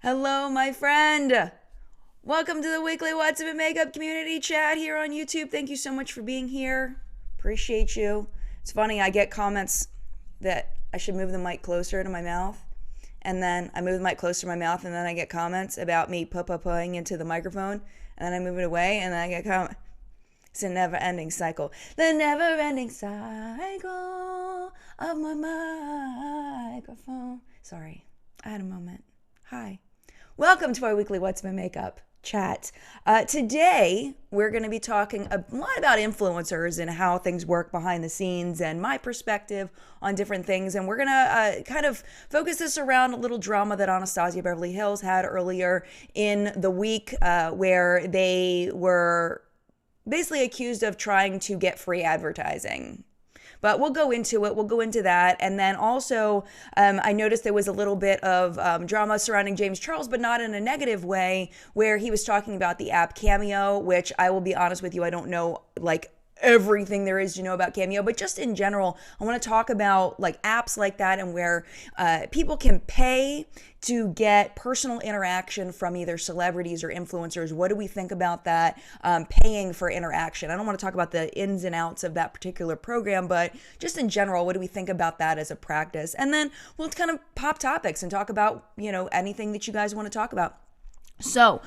Hello, my friend. Welcome to the weekly What's Up in Makeup community chat here on YouTube. Thank you so much for being here. Appreciate you. It's funny, I get comments that I should move the mic closer to my mouth. And then I move the mic closer to my mouth, and then I get comments about me putting into the microphone. And then I move it away, and then I get comments. It's a never-ending cycle. The never-ending cycle of my microphone. Sorry, I had a moment. Hi. Welcome to our weekly What's My Makeup chat. Today, we're going to be talking a lot about influencers and how things work behind the scenes and my perspective on different things. And we're going to kind of focus this around a little drama that Anastasia Beverly Hills had earlier in the week where they were basically accused of trying to get free advertising. But we'll go into it. We'll go into that. And then also, I noticed there was a little bit of drama surrounding James Charles, but not in a negative way, where he was talking about the app Cameo, which I will be honest with you, I don't know, like, everything there is to know about Cameo, but just in general, I want to talk about like apps like that and where people can pay to get personal interaction from either celebrities or influencers. What do we think about that? Paying for interaction. I don't want to talk about the ins and outs of that particular program, but just in general, what do we think about that as a practice? And then we'll kind of pop topics and talk about, you know, anything that you guys want to talk about. So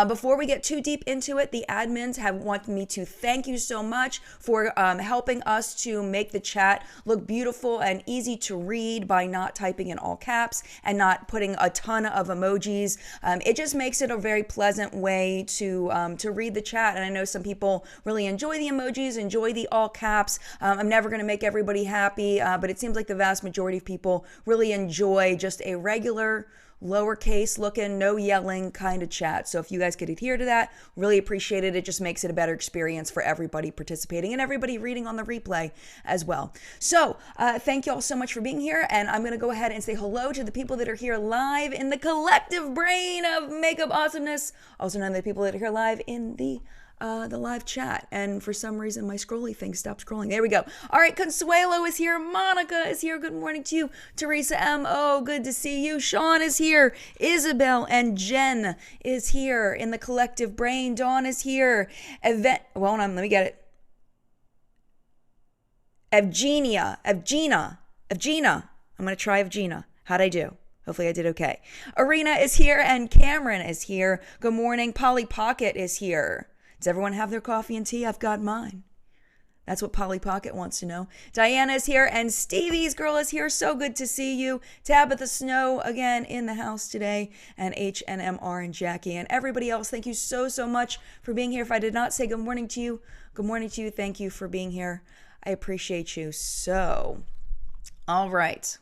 before we get too deep into it, the admins have wanted me to thank you so much for helping us to make the chat look beautiful and easy to read by not typing in all caps and not putting a ton of emojis. It just makes it a very pleasant way to read the chat. And I know some people really enjoy the emojis, enjoy the all caps. I'm never going to make everybody happy, but it seems like the vast majority of people really enjoy just a regular lowercase looking, no yelling kind of chat. So if you guys could adhere to that, really appreciate it. It just makes it a better experience for everybody participating and everybody reading on the replay as well. So thank you all so much for being here. And I'm going to go ahead and say hello to the people that are here live in the collective brain of makeup awesomeness. Also known as the people that are here live in the live chat, and for some reason my scrolly thing stopped scrolling. There we go. All right, Consuelo is here, Monica is here, good morning to you. Teresa M.O., good to see you. Sean is here, Isabel and Jen is here in the collective brain. Dawn is here. Well, hold on, let me get it. Evgenia. I'm gonna try Evgenia. How'd I do? Hopefully I did okay. Arena is here and Cameron is here. Good morning. Polly Pocket is here. Does everyone have their coffee and tea? I've got mine. That's what Polly Pocket wants to know. Diana is here and Stevie's girl is here. So good to see you. Tabitha Snow again in the house today, and HNMR and Jackie and everybody else. Thank you so much for being here. If I did not say good morning to you, good morning to you. Thank you for being here. I appreciate you. So, all right.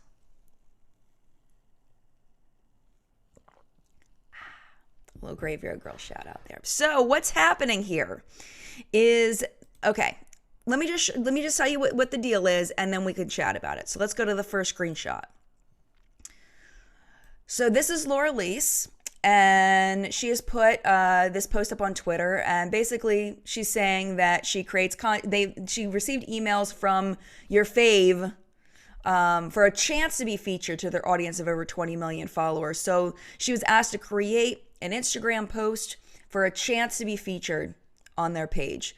Little Graveyard Girl shout out there. So what's happening here is, okay, let me just tell you what the deal is, and then we can chat about it. So let's go to the first screenshot. So this is Laurrrelyse, and she has put this post up on Twitter, and basically she's saying that she creates she received emails from your fave for a chance to be featured to their audience of over 20 million followers. So she was asked to create an Instagram post for a chance to be featured on their page.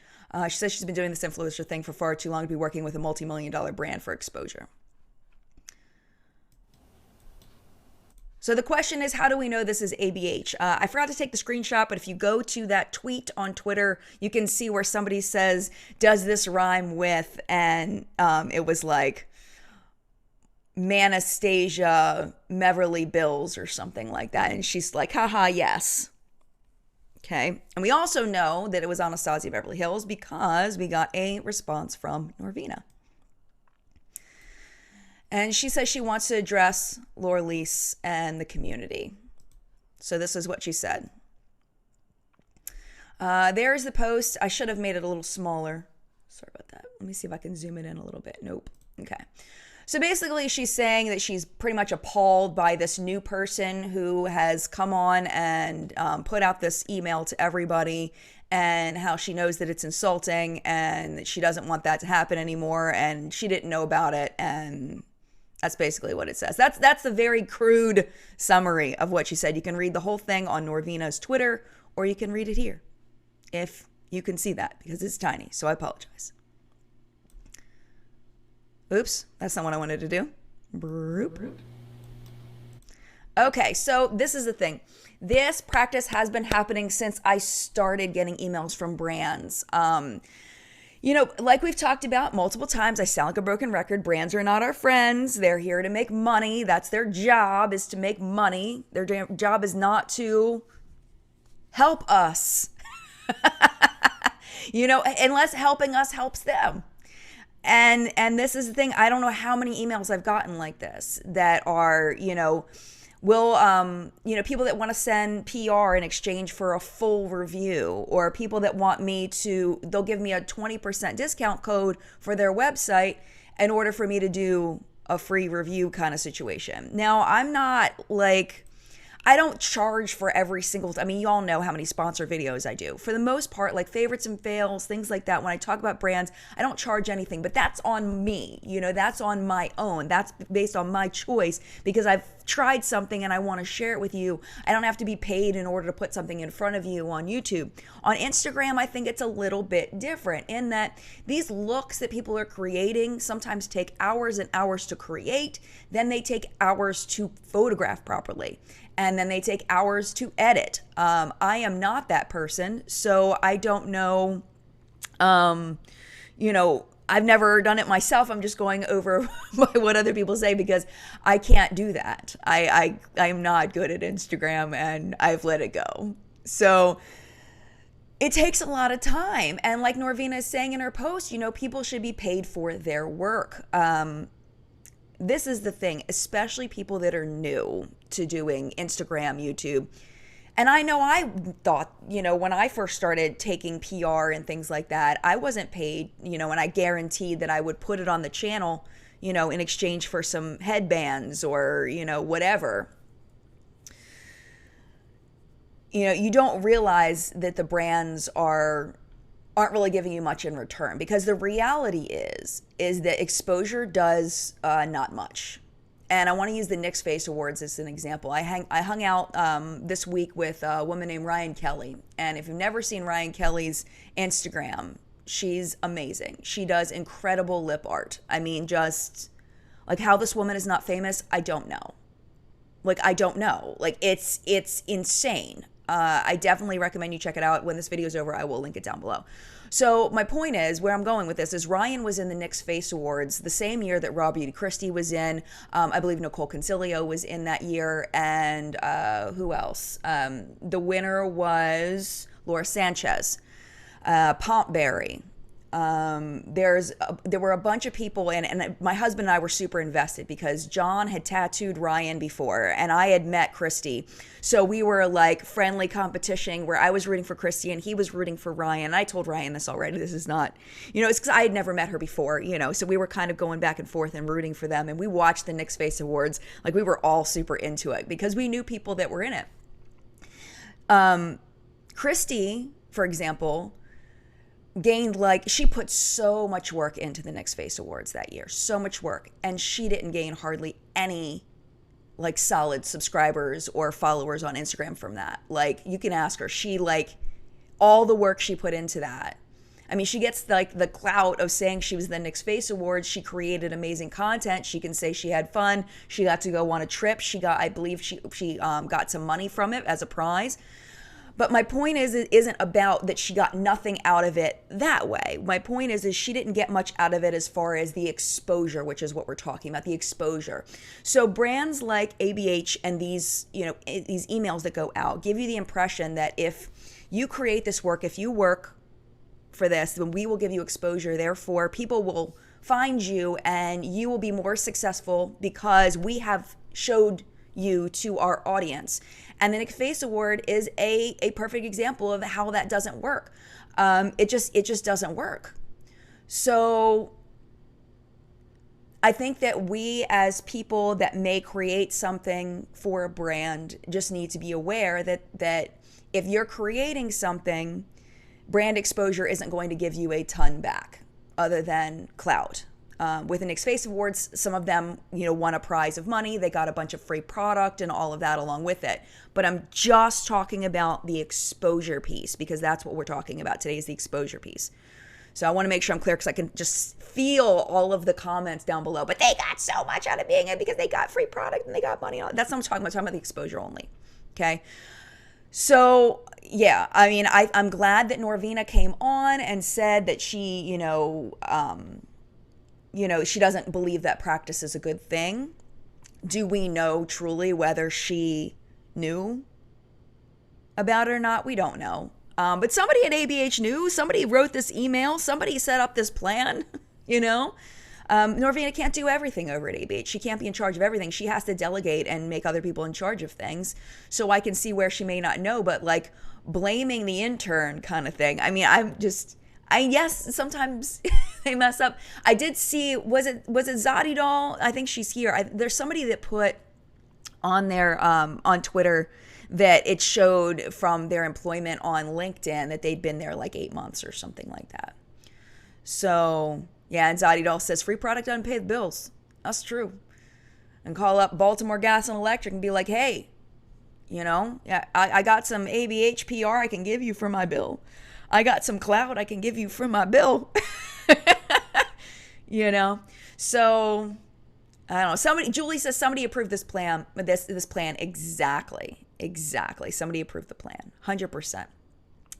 She says she's been doing this influencer thing for far too long to be working with a multi-million-dollar brand for exposure. So the question is, how do we know this is ABH? I forgot to take the screenshot, but if you go to that tweet on Twitter, you can see where somebody says, does this rhyme with, and it was like, Anastasia Beverly Hills or something like that. And she's like, haha, yes. Okay. And we also know that it was Anastasia Beverly Hills because we got a response from Norvina. And she says she wants to address Laurrrelyse and the community. So this is what she said. There's the post. I should have made it a little smaller. Sorry about that. Let me see if I can zoom it in a little bit. Nope. Okay. So basically, she's saying that she's pretty much appalled by this new person who has come on and put out this email to everybody, and how she knows that it's insulting and that she doesn't want that to happen anymore, and she didn't know about it, and That's basically what it says. That's the very crude summary of what she said. You can read the whole thing on Norvina's Twitter, or you can read it here if you can see that, because it's tiny, so I apologize. Oops, that's not what I wanted to do. Broop. Okay, so this is the thing. This practice has been happening since I started getting emails from brands. You know, like we've talked about multiple times, I sound like a broken record. Brands are not our friends. They're here to make money. That's their job, is to make money. Their job is not to help us. You know, unless helping us helps them. And this is the thing. I don't know how many emails I've gotten like this that are, you know, people that want to send PR in exchange for a full review, or people that want me to, they'll give me a 20% discount code for their website in order for me to do a free review kind of situation. Now, I'm not like, I don't charge for every single, I mean, you all know how many sponsor videos I do. For the most part, like favorites and fails, things like that, when I talk about brands, I don't charge anything, but that's on me. You know, that's on my own. That's based on my choice, because I've tried something and I want to share it with you. I don't have to be paid in order to put something in front of you on YouTube. On Instagram, I think it's a little bit different in that these looks that people are creating sometimes take hours and hours to create. Then they take hours to photograph properly. And then they take hours to edit. I am not that person, so I don't know, I've never done it myself. I'm just going over what other people say, because I can't do that. I'm not good at Instagram, and I've let it go. So it takes a lot of time. And like Norvina is saying in her post, you know, people should be paid for their work. This is the thing, especially people that are new to doing Instagram, YouTube. And I know I thought, you know, when I first started taking PR and things like that, I wasn't paid, you know, and I guaranteed that I would put it on the channel, you know, in exchange for some headbands or, you know, whatever. You know, you don't realize that the brands aren't really giving you much in return, because the reality is that exposure does not much. And I want to use the Nick's Face Awards as an example. I hung out this week with a woman named Ryan Kelly. And if you've never seen Ryan Kelly's Instagram, she's amazing. She does incredible lip art. I mean, just like how this woman is not famous, I don't know. I don't know. It's insane. I definitely recommend you check it out. When this video is over, I will link it down below. So my point is, where I'm going with this is, Ryan was in the Nick's Face Awards the same year that Raw Beauty Christie was in. I believe Nicole Concilio was in that year. And who else? The winner was Laura Sanchez, Pompberry. There were a bunch of people, and my husband and I were super invested because John had tattooed Ryan before, and I had met Christy. So we were like friendly competition where I was rooting for Christy and he was rooting for Ryan. I told Ryan this already. This is not, you know, it's because I had never met her before, you know, so we were kind of going back and forth and rooting for them. And we watched the Nick's Face Awards. Like, we were all super into it because we knew people that were in it. Christy, for example, gained, like, she put so much work into the Nick's Face Awards that year, so much work, and she didn't gain hardly any like solid subscribers or followers on Instagram from that. Like, you can ask her, she, like, all the work she put into that. I mean, she gets like the clout of saying she was the Nick's Face Awards. She created amazing content. She can say she had fun. She got to go on a trip. She got, I believe she got some money from it as a prize. But my point is, it isn't about that she got nothing out of it that way. My point is she didn't get much out of it as far as the exposure, which is what we're talking about, the exposure. So brands like ABH and these, you know, these emails that go out give you the impression that if you create this work, if you work for this, then we will give you exposure. Therefore, people will find you and you will be more successful because we have showed you to our audience. And the Nick's Face Award is a perfect example of how that doesn't work. It just doesn't work. So I think that we as people that may create something for a brand just need to be aware that if you're creating something, brand exposure isn't going to give you a ton back other than clout. with the Nick's Face Awards, some of them, won a prize of money. They got a bunch of free product and all of that along with it. But I'm just talking about the exposure piece, because that's what we're talking about today, is the exposure piece. So I want to make sure I'm clear, because I can just feel all of the comments down below. But they got so much out of being it because they got free product and they got money. That's not what I'm talking about. I'm talking about the exposure only. Okay. So yeah, I mean, I'm glad that Norvina came on and said that she, she doesn't believe that practice is a good thing. Do we know truly whether she knew about it or not? We don't know. But somebody at ABH knew. Somebody wrote this email. Somebody set up this plan, Norvina can't do everything over at ABH. She can't be in charge of everything. She has to delegate and make other people in charge of things. So I can see where she may not know, but like blaming the intern kind of thing. I mean, yes, sometimes they mess up. I did see, was it Zadi Doll? I think she's here. There's somebody that put on their, on Twitter, that it showed from their employment on LinkedIn that they'd been there like 8 months or something like that. So yeah, and Zadi Doll says free product doesn't pay the bills. That's true. And call up Baltimore Gas and Electric and be like, hey, yeah, I got some ABH PR I can give you for my bill. I got some clout I can give you for my bill. So I don't know. Julie says somebody approved this plan. This plan exactly. Somebody approved the plan, 100%.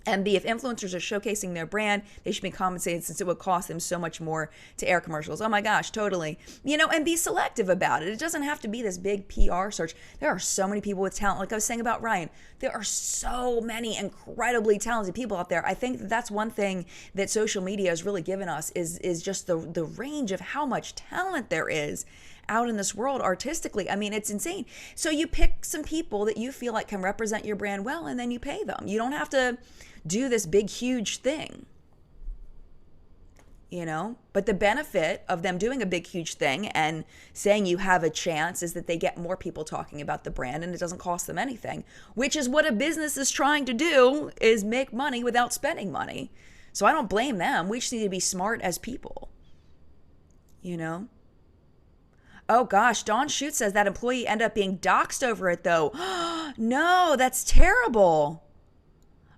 And B, if influencers are showcasing their brand, they should be compensated, since it would cost them so much more to air commercials. Oh my gosh, totally. And be selective about it. It doesn't have to be this big PR search. There are so many people with talent. Like I was saying about Ryan, there are so many incredibly talented people out there. I think that's one thing that social media has really given us is just the range of how much talent there is out in this world artistically. I mean, it's insane. So you pick some people that you feel like can represent your brand well, and then you pay them. You don't have to do this big, huge thing, but the benefit of them doing a big, huge thing and saying you have a chance is that they get more people talking about the brand, and it doesn't cost them anything, which is what a business is trying to do, is make money without spending money. So I don't blame them. We just need to be smart as people, Oh gosh, Dawn Shoot says that employee ended up being doxxed over it though. No, that's terrible.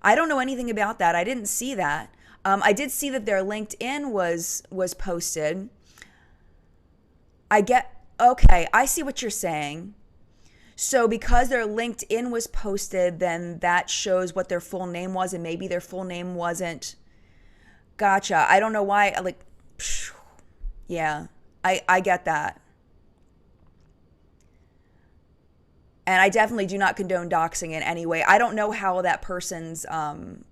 I don't know anything about that. I didn't see that. I did see that their LinkedIn was posted. Okay, I see what you're saying. So because their LinkedIn was posted, then that shows what their full name was, and maybe their full name wasn't. Gotcha. I don't know why, yeah, I get that. And I definitely do not condone doxing in any way. I don't know how that person's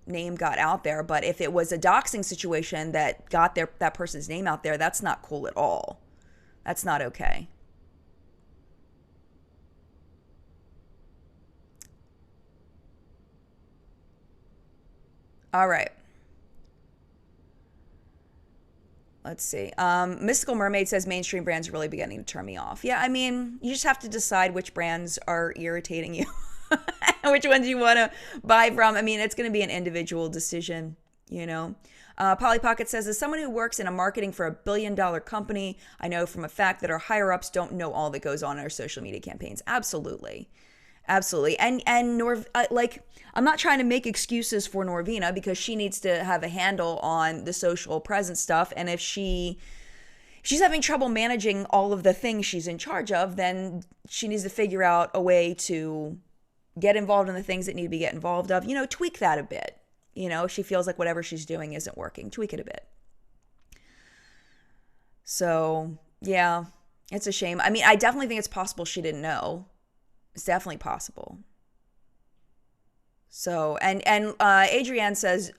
name got out there, but if it was a doxing situation that got that person's name out there, that's not cool at all. That's not okay. All right. Let's see. Mystical Mermaid says mainstream brands are really beginning to turn me off. Yeah, I mean, you just have to decide which brands are irritating you, which ones you want to buy from. I mean, it's going to be an individual decision, Polly Pocket says, as someone who works in a marketing for $1 billion company, I know from a fact that our higher ups don't know all that goes on in our social media campaigns. Absolutely. And I'm not trying to make excuses for Norvina, because she needs to have a handle on the social presence stuff. And if she's having trouble managing all of the things she's in charge of, then she needs to figure out a way to get involved in the things that need to be get involved of, tweak that a bit. If she feels like whatever she's doing isn't working, tweak it a bit. So yeah, it's a shame. I mean, I definitely think it's possible she didn't know. It's definitely possible. So, and Adrienne says,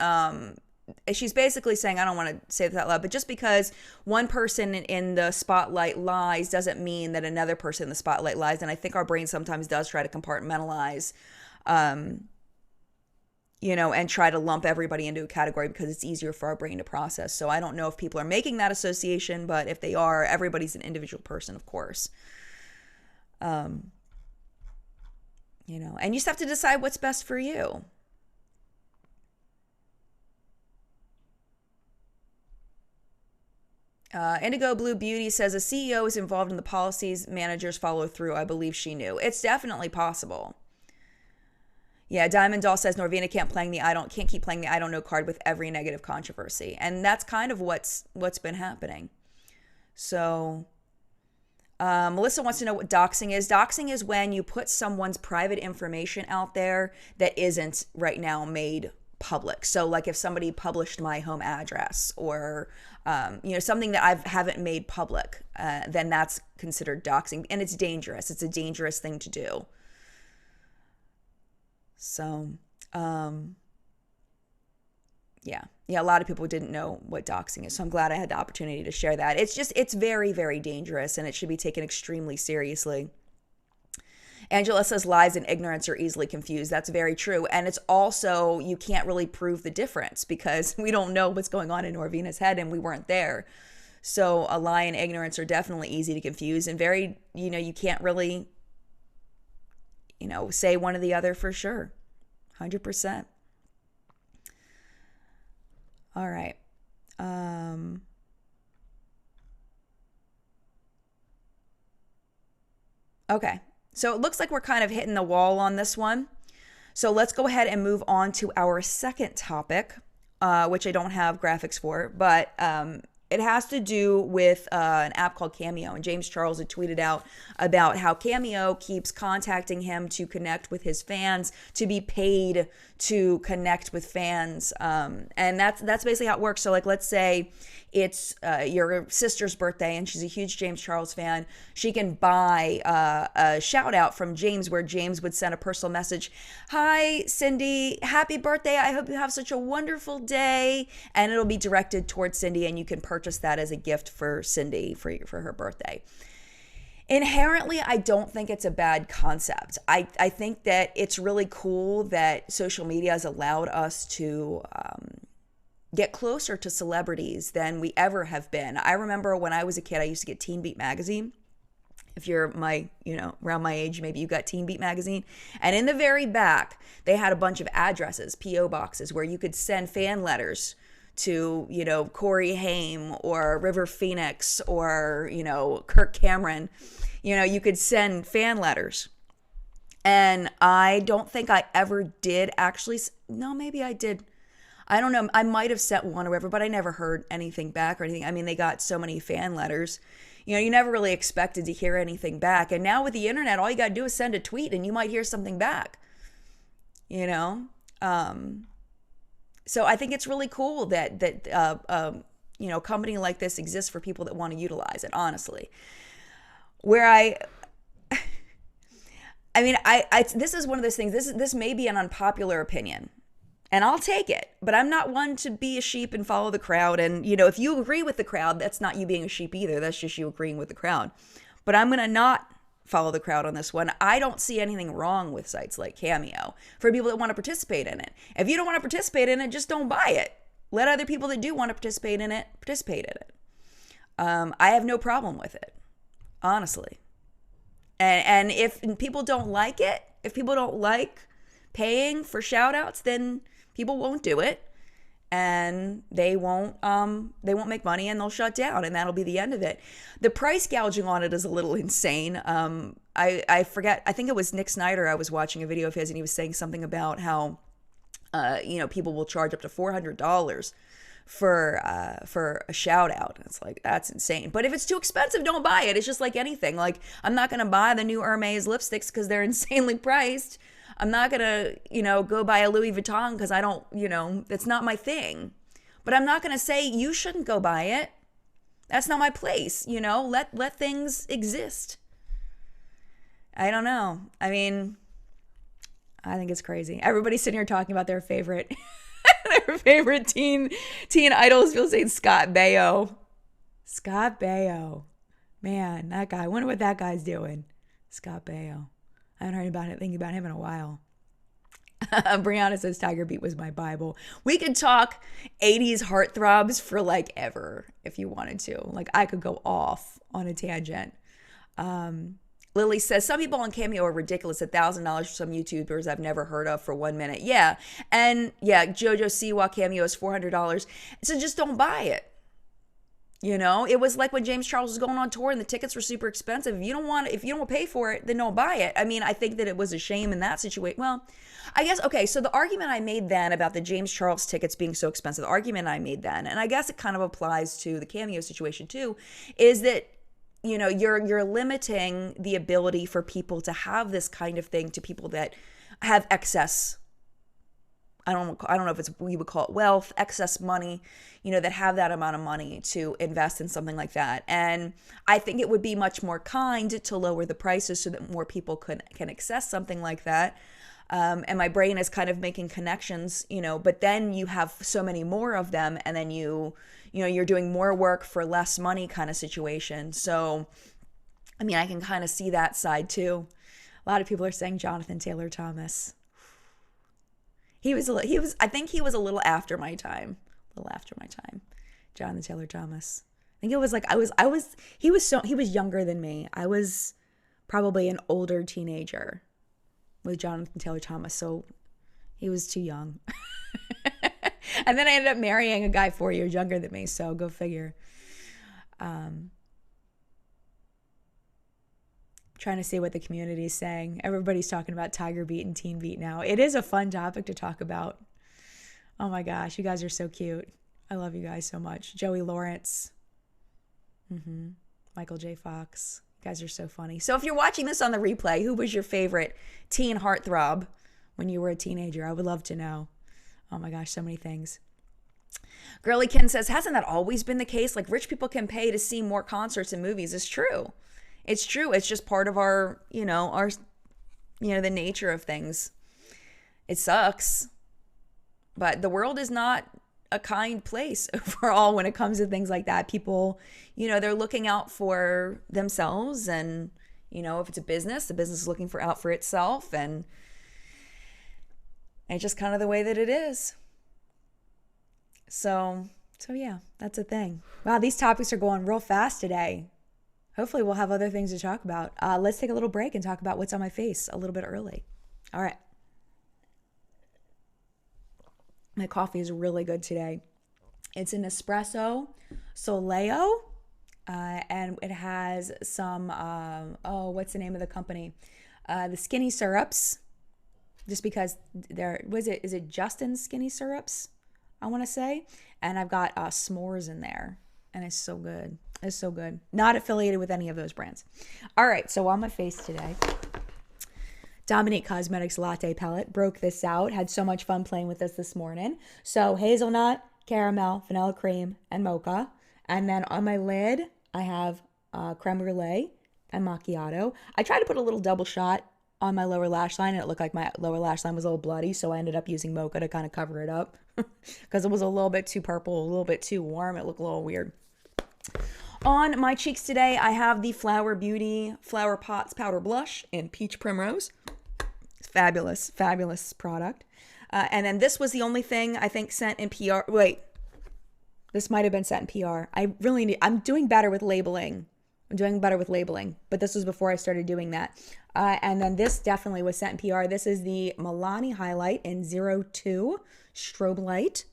she's basically saying, I don't want to say this out loud, but just because one person in the spotlight lies doesn't mean that another person in the spotlight lies. And I think our brain sometimes does try to compartmentalize, and try to lump everybody into a category because it's easier for our brain to process. So I don't know if people are making that association, but if they are, everybody's an individual person, of course. And you just have to decide what's best for you. Indigo Blue Beauty says a CEO is involved in the policies managers follow through. I believe she knew. It's definitely possible. Yeah, Diamond Doll says Norvina can't keep playing the I don't know card with every negative controversy. And that's kind of what's been happening. So Melissa wants to know what doxing is. Doxing is when you put someone's private information out there that isn't right now made public. So like if somebody published my home address or something that I haven't made public, then that's considered doxing, and it's dangerous. It's a dangerous thing to do. So yeah, a lot of people didn't know what doxing is, so I'm glad I had the opportunity to share that. It's very, very dangerous, and it should be taken extremely seriously. Angela says lies and ignorance are easily confused. That's very true. And it's also, you can't really prove the difference because we don't know what's going on in Norvina's head and we weren't there. So a lie and ignorance are definitely easy to confuse and very, you can't really, say one or the other for sure. 100%. All right. Okay. So it looks like we're kind of hitting the wall on this one. So let's go ahead and move on to our second topic, which I don't have graphics for, but it has to do with an app called Cameo. And James Charles had tweeted out about how Cameo keeps contacting him to connect with his fans, to be paid to connect with fans. And that's basically how it works. So like, let's say it's your sister's birthday and she's a huge James Charles fan. She can buy a shout out from James where James would send a personal message. Hi, Cindy, happy birthday. I hope you have such a wonderful day. And it'll be directed towards Cindy and you can purchase that as a gift for Cindy for her birthday. Inherently, I don't think it's a bad concept. I think that it's really cool that social media has allowed us to get closer to celebrities than we ever have been. I remember when I was a kid, I used to get Teen Beat magazine. If you're around my age, maybe you got Teen Beat magazine. And in the very back, they had a bunch of addresses, P.O. boxes, where you could send fan letters to, Corey Haim or River Phoenix or, Kirk Cameron. You could send fan letters. And I don't think I ever did actually. No, maybe I did. I don't know. I might have sent one or whatever, but I never heard anything back or anything. I mean, they got so many fan letters. You never really expected to hear anything back. And now with the internet, all you got to do is send a tweet and you might hear something back. So I think it's really cool that a company like this exists for people that want to utilize it, honestly. This is one of those things, this may be an unpopular opinion. And I'll take it, but I'm not one to be a sheep and follow the crowd. And, if you agree with the crowd, that's not you being a sheep either. That's just you agreeing with the crowd. But I'm going to not follow the crowd on this one. I don't see anything wrong with sites like Cameo for people that want to participate in it. If you don't want to participate in it, just don't buy it. Let other people that do want to participate in it, participate in it. I have no problem with it, honestly. And if people don't like it, if people don't like paying for shout outs, then people won't do it and they won't make money and they'll shut down and that'll be the end of it. The price gouging on it is a little insane. I forget, I think it was Nick Snyder. I was watching a video of his and he was saying something about how, people will charge up to $400 for a shout out. It's like, that's insane. But if it's too expensive, don't buy it. It's just like anything. Like, I'm not going to buy the new Hermes lipsticks because they're insanely priced. I'm not going to, go buy a Louis Vuitton because I don't, that's not my thing. But I'm not going to say you shouldn't go buy it. That's not my place, let things exist. I don't know. I mean, I think it's crazy. Everybody's sitting here talking about their favorite teen idols. People saying Scott Baio. Scott Baio. Man, that guy. I wonder what that guy's doing. Scott Baio. I haven't heard anything about him in a while. Brianna says Tiger Beat was my Bible. We could talk 80s heartthrobs for like ever if you wanted to. Like I could go off on a tangent. Lily says some people on Cameo are ridiculous. $1,000 for some YouTubers I've never heard of for 1 minute. Yeah. And yeah, Jojo Siwa Cameo is $400. So just don't buy it. You know, it was like when James Charles was going on tour and the tickets were super expensive. If you don't pay for it, then don't buy it. I mean, I think that it was a shame in that situation. Well, I guess, okay, so the argument I made then about the James Charles tickets being so expensive, the argument I made then, and I guess it kind of applies to the Cameo situation too, is that, you know, you're limiting the ability for people to have this kind of thing to people that have excess. I don't know if it's, we would call it wealth, excess money, you know, that have that amount of money to invest in something like that. And I think it would be much more kind to lower the prices so that more people can access something like that. And my brain is kind of making connections, you know, but then you have so many more of them, and then you know, you're doing more work for less money kind of situation. So, I mean, I can kind of see that side too. A lot of people are saying Jonathan Taylor Thomas. I think he was a little after my time. Jonathan Taylor Thomas. I think it was like he was younger than me. I was probably an older teenager with Jonathan Taylor Thomas, so he was too young. And then I ended up marrying a guy 4 years younger than me, so go figure. Trying to see what the community is saying. Everybody's talking about Tiger Beat and Teen Beat now. It is a fun topic to talk about. Oh my gosh, you guys are so cute. I love you guys so much. Joey Lawrence. Michael J. Fox. You guys are so funny. So if you're watching this on the replay, who was your favorite teen heartthrob when you were a teenager? I would love to know. Oh my gosh, so many things. Girly Ken says, hasn't that always been the case? Like, rich people can pay to see more concerts and movies. It's true. It's true. It's just part of our, the nature of things. It sucks. But the world is not a kind place overall when it comes to things like that. People, they're looking out for themselves, and, if it's a business, the business is looking out for itself, and it's just kind of the way that it is. So yeah, that's a thing. Wow, these topics are going real fast today. Hopefully we'll have other things to talk about. Let's take a little break and talk about what's on my face a little bit early. All right. My coffee is really good today. It's an espresso soleo, and it has some, what's the name of the company? The Skinny Syrups, just because is it Justin's Skinny Syrups, I want to say? And I've got s'mores in there, and it's so good. It's so good. Not affiliated with any of those brands. All right, so on my face today, Dominique Cosmetics Latte Palette. Broke this out. Had so much fun playing with this morning. So hazelnut, caramel, vanilla cream, and mocha. And then on my lid, I have creme brulee and macchiato. I tried to put a little double shot on my lower lash line, and it looked like my lower lash line was a little bloody, so I ended up using mocha to kind of cover it up because it was a little bit too purple, a little bit too warm. It looked a little weird. On my cheeks today, I have the Flower Beauty Flower Pots Powder Blush in Peach Primrose. Fabulous, fabulous product. And then this was the only thing I think sent in PR. Wait, this might have been sent in PR. I'm doing better with labeling. But this was before I started doing that. And then this definitely was sent in PR. This is the Milani Highlight in 02 Strobe Light.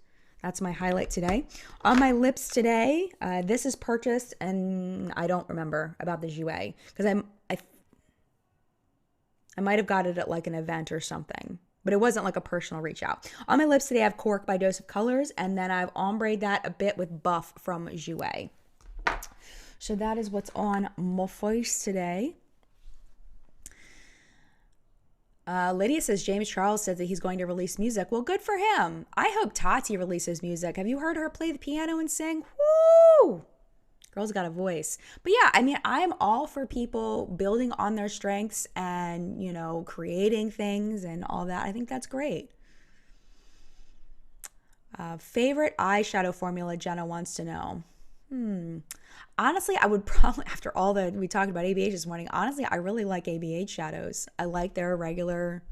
That's my highlight today. On my lips today, this is purchased, and I don't remember about the Jouer, because I might have got it at like an event or something, but it wasn't like a personal reach out. On my lips today, I have Cork by Dose of Colors, and then I've ombre'd that a bit with Buff from Jouer. So that is what's on my face today. Lydia says James Charles says that he's going to release music. Well, good for him. I hope Tati releases music. Have you heard her play the piano and sing? Woo! Girl's got a voice. But yeah, I mean, I'm all for people building on their strengths and, creating things and all that. I think that's great. Favorite eyeshadow formula, Jenna wants to know. Honestly, I would probably, after all that we talked about ABH this morning, honestly, I really like ABH shadows. I like their regular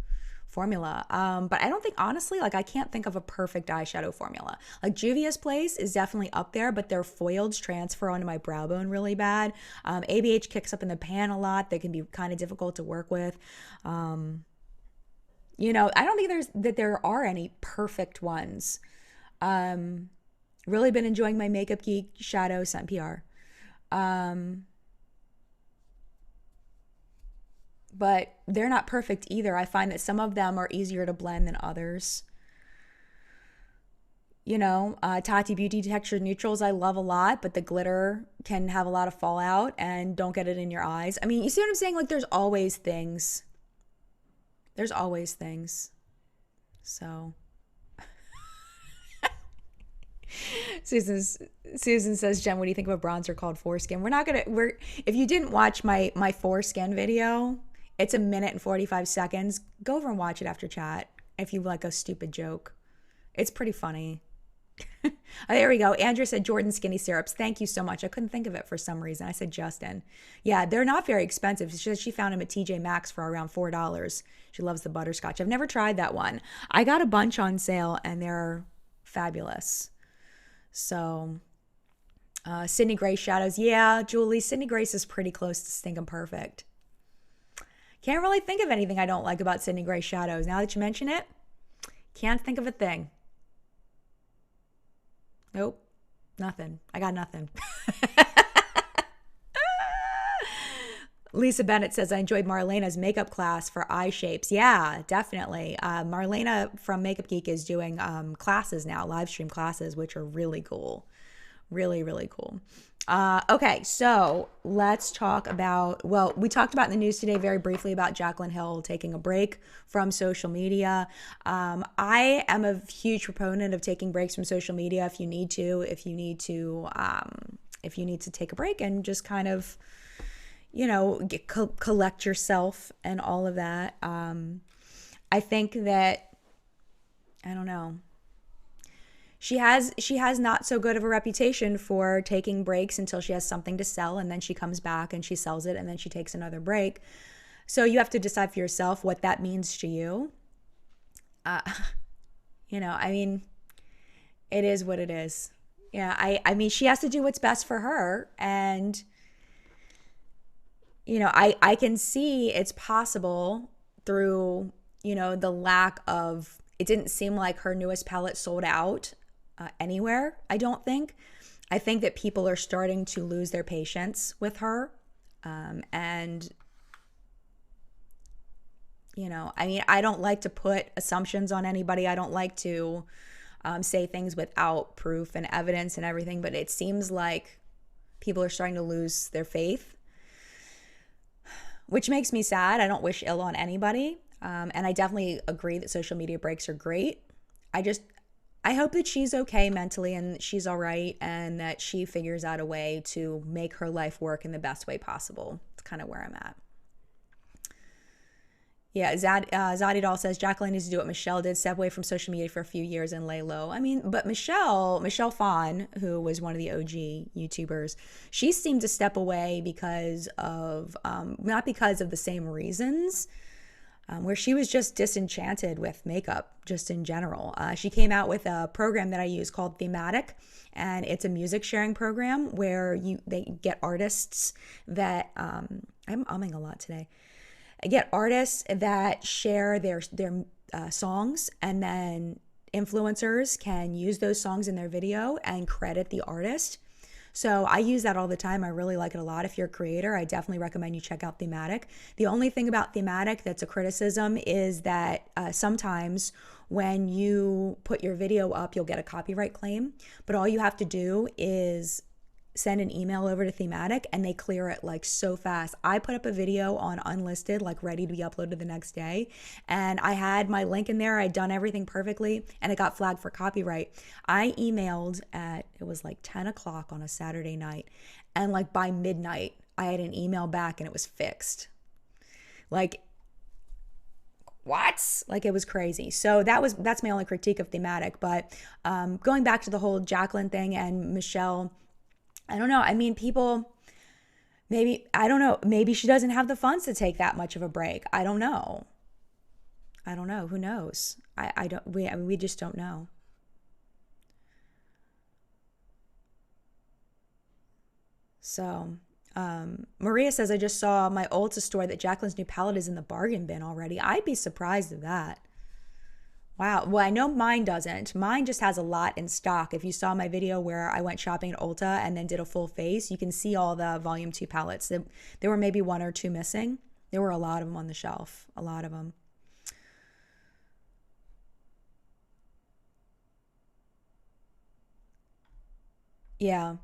formula. But I don't think, honestly, I can't think of a perfect eyeshadow formula. Like Juvia's Place is definitely up there, but their foileds transfer onto my brow bone really bad. ABH kicks up in the pan a lot. They can be kind of difficult to work with. I don't think there are any perfect ones. Really been enjoying my Makeup Geek shadow scent PR. But they're not perfect either. I find that some of them are easier to blend than others. Tati Beauty Texture Neutrals I love a lot, but the glitter can have a lot of fallout and don't get it in your eyes. I mean, you see what I'm saying? Like, there's always things. There's always things. So Susan says, Jen, what do you think of a bronzer called Foreskin? If you didn't watch my Foreskin video, it's 1 minute and 45 seconds. Go over and watch it after chat if you like a stupid joke. It's pretty funny. Oh, there we go. Andrea said Jordan Skinny Syrups. Thank you so much. I couldn't think of it for some reason. I said Justin. Yeah, they're not very expensive. She found them at TJ Maxx for around $4. She loves the butterscotch. I've never tried that one. I got a bunch on sale and they're fabulous. So, Sydney Grace shadows. Yeah, Julie, Sydney Grace is pretty close to stinking perfect. Can't really think of anything I don't like about Sydney Grace shadows. Now that you mention it, can't think of a thing. Nope, nothing. I got nothing. Lisa Bennett says, I enjoyed Marlena's makeup class for eye shapes. Yeah, definitely. Marlena from Makeup Geek is doing classes now, live stream classes, which are really cool. Really, really cool. Okay, so let's talk about, we talked about in the news today very briefly about Jaclyn Hill taking a break from social media. I am a huge proponent of taking breaks from social media if you need to take a break and just kind of, collect yourself and all of that. I think that, I don't know. She has not so good of a reputation for taking breaks until she has something to sell, and then she comes back and she sells it, and then she takes another break. So you have to decide for yourself what that means to you. I mean, it is what it is. Yeah, I mean, she has to do what's best for her, and I can see it's possible through the lack of. It didn't seem like her newest palette sold out anywhere, I don't think. I think that people are starting to lose their patience with her. And, I mean, I don't like to put assumptions on anybody. I don't like to say things without proof and evidence and everything, but it seems like people are starting to lose their faith, which makes me sad. I don't wish ill on anybody. And I definitely agree that social media breaks are great. I hope that she's okay mentally and she's all right and that she figures out a way to make her life work in the best way possible. It's kind of where I'm at. Yeah, Zadidal says Jaclyn needs to do what Michelle did, step away from social media for a few years and lay low. I mean, but Michelle Phan, who was one of the OG YouTubers, she seemed to step away because of, not because of the same reasons, where she was just disenchanted with makeup just in general. She came out with a program that I use called Thematic, and it's a music sharing program where they get artists that, I'm umming a lot today. I get artists that share their songs, and then influencers can use those songs in their video and credit the artist. So I use that all the time. I really like it a lot. If you're a creator, I definitely recommend you check out Thematic. The only thing about Thematic that's a criticism is that sometimes when you put your video up, you'll get a copyright claim. But all you have to do is send an email over to Thematic and they clear it like so fast. I put up a video on unlisted, like ready to be uploaded the next day. And I had my link in there. I'd done everything perfectly and it got flagged for copyright. I emailed it was like 10 o'clock on a Saturday night. And like by midnight, I had an email back and it was fixed. Like, what? Like, it was crazy. So that's my only critique of Thematic. But going back to the whole Jaclyn thing and Michelle, I don't know. I mean, I don't know. Maybe she doesn't have the funds to take that much of a break. I don't know. Who knows? We just don't know. So, Maria says, I just saw my Ulta store that Jaclyn's new palette is in the bargain bin already. I'd be surprised at that. Wow. Well, I know mine doesn't. Mine just has a lot in stock. If you saw my video where I went shopping at Ulta and then did a full face, you can see all the volume 2 palettes. There were maybe one or two missing. There were a lot of them on the shelf, a lot of them. Yeah.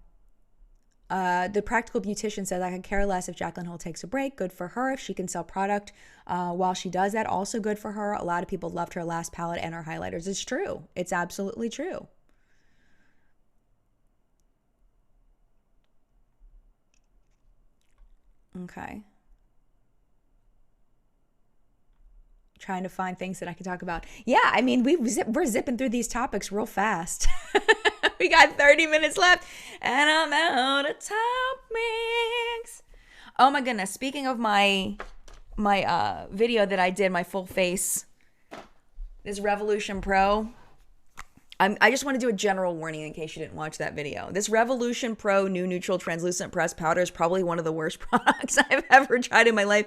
The Practical Beautician says, I could care less if Jaclyn Hill takes a break. Good for her if she can sell product while she does that. Also good for her. A lot of people loved her last palette and her highlighters. It's true. It's absolutely true. Okay. Trying to find things that I can talk about. Yeah, I mean, we're zipping through these topics real fast. We got 30 minutes left, and I'm out of topics. Oh my goodness! Speaking of my video that I did, my full face, this Revolution Pro. I just want to do a general warning in case you didn't watch that video. This Revolution Pro New Neutral Translucent Pressed Powder is probably one of the worst products I've ever tried in my life.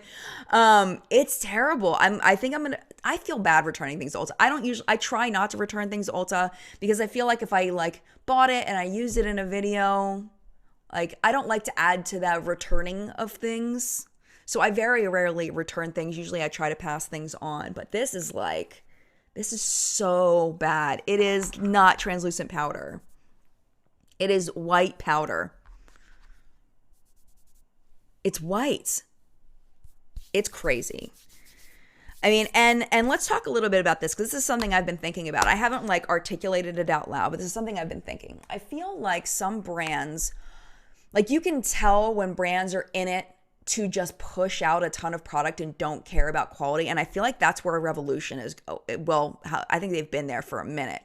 It's terrible. I feel bad returning things to Ulta. I try not to return things to Ulta because I feel like if I bought it and I used it in a video, I don't like to add to that returning of things. So I very rarely return things. Usually I try to pass things on, but this is so bad. It is not translucent powder. It is white powder. It's white. It's crazy. I mean, and let's talk a little bit about this because this is something I've been thinking about. I haven't articulated it out loud, but this is something I've been thinking. I feel like some brands, you can tell when brands are in it to just push out a ton of product and don't care about quality. And I feel like that's where Revolution is. I think they've been there for a minute,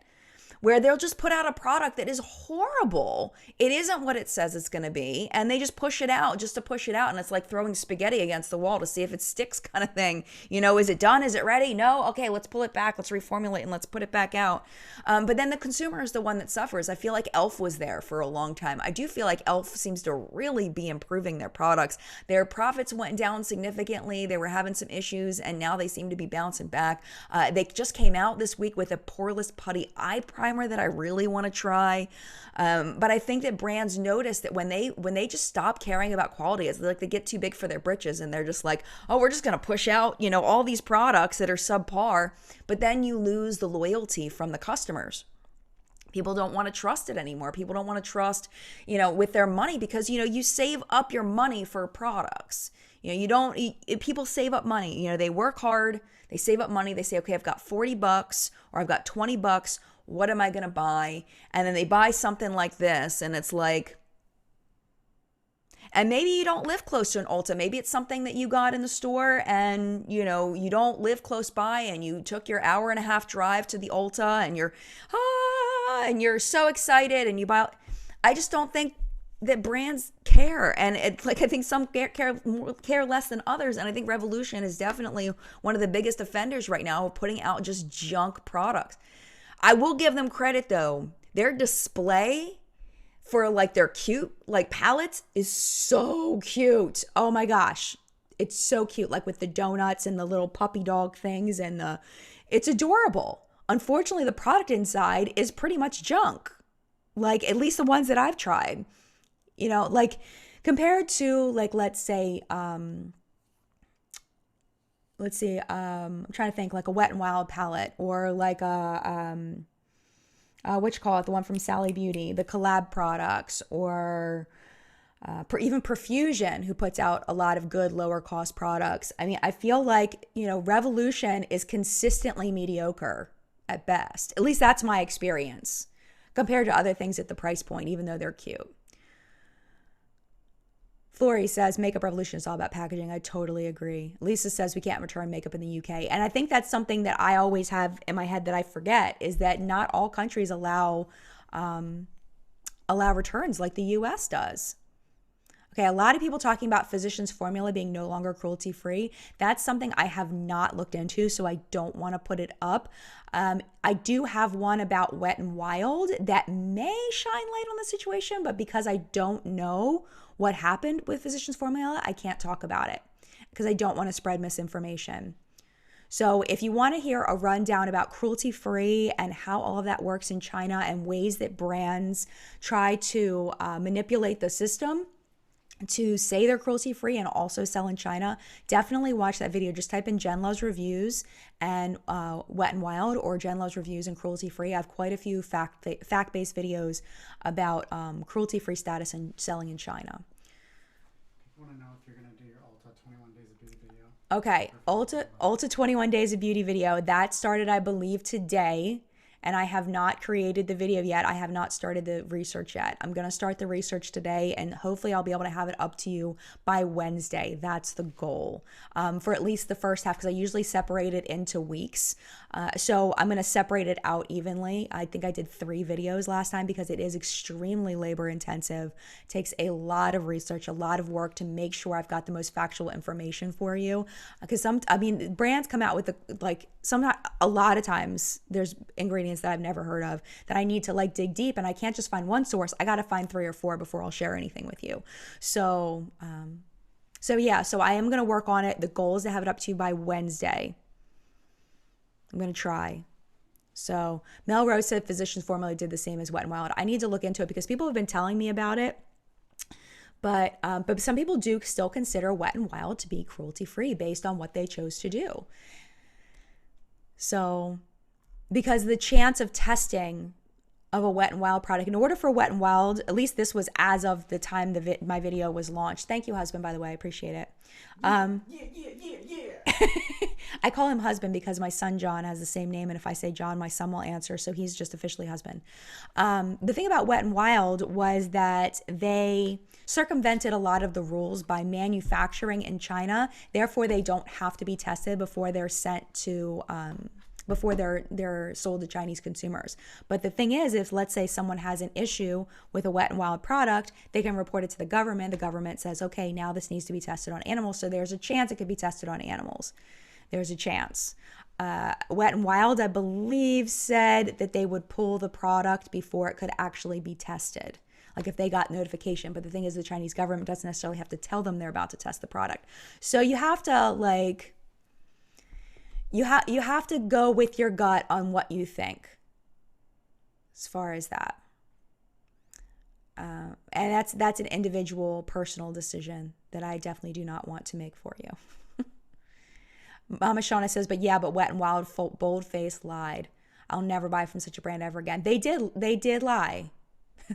where they'll just put out a product that is horrible. It isn't what it says it's going to be. And they just push it out just to push it out. And it's like throwing spaghetti against the wall to see if it sticks kind of thing. Is it done? Is it ready? No? Okay, let's pull it back. Let's reformulate and let's put it back out. But then the consumer is the one that suffers. I feel like e.l.f. was there for a long time. I do feel like e.l.f. seems to really be improving their products. Their profits went down significantly. They were having some issues and now they seem to be bouncing back. They just came out this week with a poreless putty eye primer that I really want to try. But I think that brands notice that when they just stop caring about quality, it's like they get too big for their britches and they're just like, oh, we're just going to push out, all these products that are subpar. But then you lose the loyalty from the customers. People don't want to trust it anymore. People don't want to trust, with their money because, you save up your money for products. People save up money. They work hard. They save up money. They say, okay, I've got $40 or I've got $20. What am I going to buy? And then they buy something like this and it's like, and maybe you don't live close to an Ulta. Maybe it's something that you got in the store and, you don't live close by and you took your hour-and-a-half drive to the Ulta and you're so excited and you buy. I just don't think that brands care. And I think some care less than others. And I think Revolution is definitely one of the biggest offenders right now of putting out just junk products. I will give them credit though. Their display for their cute palettes is so cute. Oh my gosh. It's so cute. With the donuts and the little puppy dog things and it's adorable. Unfortunately, the product inside is pretty much junk. At least the ones that I've tried. Compared to let's say I'm trying to think a Wet n Wild palette or a the one from Sally Beauty, the collab products, or even Profusion, who puts out a lot of good lower cost products. I mean, I feel like, Revolution is consistently mediocre at best. At least that's my experience compared to other things at the price point, even though they're cute. Flory says, Makeup Revolution is all about packaging. I totally agree. Lisa says we can't return makeup in the UK. And I think that's something that I always have in my head that I forget, is that not all countries allow returns like the US does. Okay, a lot of people talking about Physicians Formula being no longer cruelty-free. That's something I have not looked into, so I don't want to put it up. I do have one about Wet n Wild that may shine light on the situation, but because I don't know what happened with Physicians Formula, I can't talk about it because I don't want to spread misinformation. So if you want to hear a rundown about cruelty-free and how all of that works in China and ways that brands try to manipulate the system to say they're cruelty-free and also sell in China, definitely watch that video. Just type in Jen Loves Reviews and Wet and Wild, or Jen Loves Reviews and cruelty-free. I have quite a few fact-based videos about cruelty-free status and selling in China. I want to know if you're going to do your Ulta 21 Days of Beauty video. Okay, Ulta 21 Days of Beauty video. That started, I believe, today. And I have not created the video yet. I have not started the research yet. I'm going to start the research today, and hopefully I'll be able to have it up to you by Wednesday. That's the goal for at least the first half, because I usually separate it into weeks. So I'm going to separate it out evenly. I think I did 3 videos last time because it is extremely labor intensive. It takes a lot of research, a lot of work to make sure I've got the most factual information for you. Because brands come out with a lot of times there's ingredients that I've never heard of that I need to dig deep, and I can't just find one source. I got to find 3 or 4 before I'll share anything with you. So I am going to work on it. The goal is to have it up to you by Wednesday. I'm going to try. So Melrose said Physicians Formula did the same as Wet n Wild. I need to look into it because people have been telling me about it. But some people do still consider Wet n Wild to be cruelty-free based on what they chose to do. So, because the chance of testing of a Wet n Wild product, in order for Wet n Wild, at least this was as of the time my video was launched. Thank you, husband, by the way. I appreciate it. Yeah. I call him husband because my son John has the same name, and if I say John, my son will answer, so he's just officially husband. The thing about Wet n Wild was that they circumvented a lot of the rules by manufacturing in China. Therefore, they don't have to be tested before they're sent to before they're sold to Chinese consumers. But the thing is, if let's say someone has an issue with a Wet n Wild product, they can report it to the government. The government says, okay, now this needs to be tested on animals. So there's a chance it could be tested on animals. There's a chance. Wet n Wild, I believe, said that they would pull the product before it could actually be tested. Like if they got notification. But the thing is, the Chinese government doesn't necessarily have to tell them they're about to test the product. So you have to you have to go with your gut on what you think as far as that. And that's an individual personal decision that I definitely do not want to make for you. Mama Shauna says, but Wet n Wild bold-faced lied. I'll never buy from such a brand ever again. They did lie.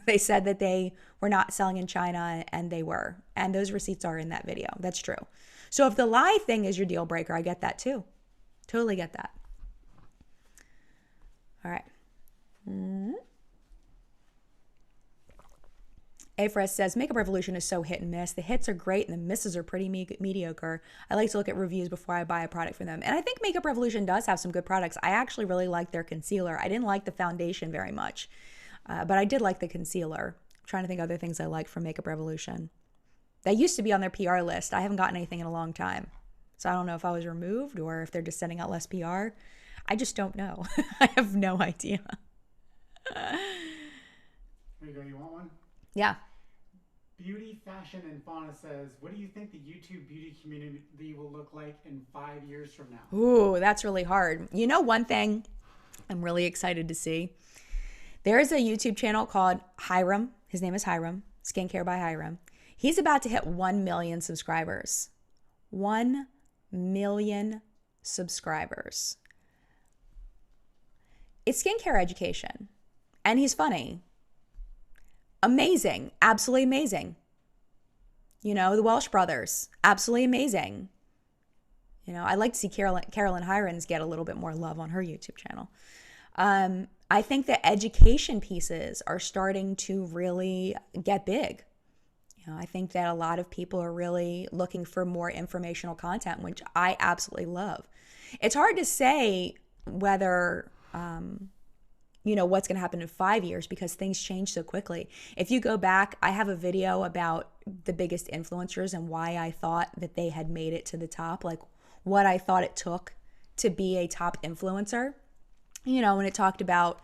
They said that they were not selling in China, and they were. And those receipts are in that video. That's true. So if the lie thing is your deal breaker, I get that too. Totally get that. All right. Afres says, Makeup Revolution is so hit and miss. The hits are great and the misses are pretty mediocre. I like to look at reviews before I buy a product from them. And I think Makeup Revolution does have some good products. I actually really like their concealer. I didn't like the foundation very much, but I did like the concealer. I'm trying to think of other things I like from Makeup Revolution. That used to be on their PR list. I haven't gotten anything in a long time. So I don't know if I was removed or if they're just sending out less PR. I just don't know. I have no idea. Here you go. You want one? Yeah. Beauty, Fashion, and Fauna says, what do you think the YouTube beauty community will look like in 5 years from now? Ooh, that's really hard. You know, one thing I'm really excited to see. There is a YouTube channel called Hiram. His name is Hiram. Skincare by Hiram. He's about to hit 1 million subscribers. 1 million subscribers. It's skincare education. And he's funny. Amazing. Absolutely amazing. You know, the Welsh brothers. Absolutely amazing. You know, I'd like to see Carolyn Hirons get a little bit more love on her YouTube channel. I think the education pieces are starting to really get big. You know, I think that a lot of people are really looking for more informational content, which I absolutely love. It's hard to say whether, you know, what's going to happen in 5 years because things change so quickly. If you go back, I have a video about the biggest influencers and why I thought that they had made it to the top, like what I thought it took to be a top influencer. You know, when it talked about,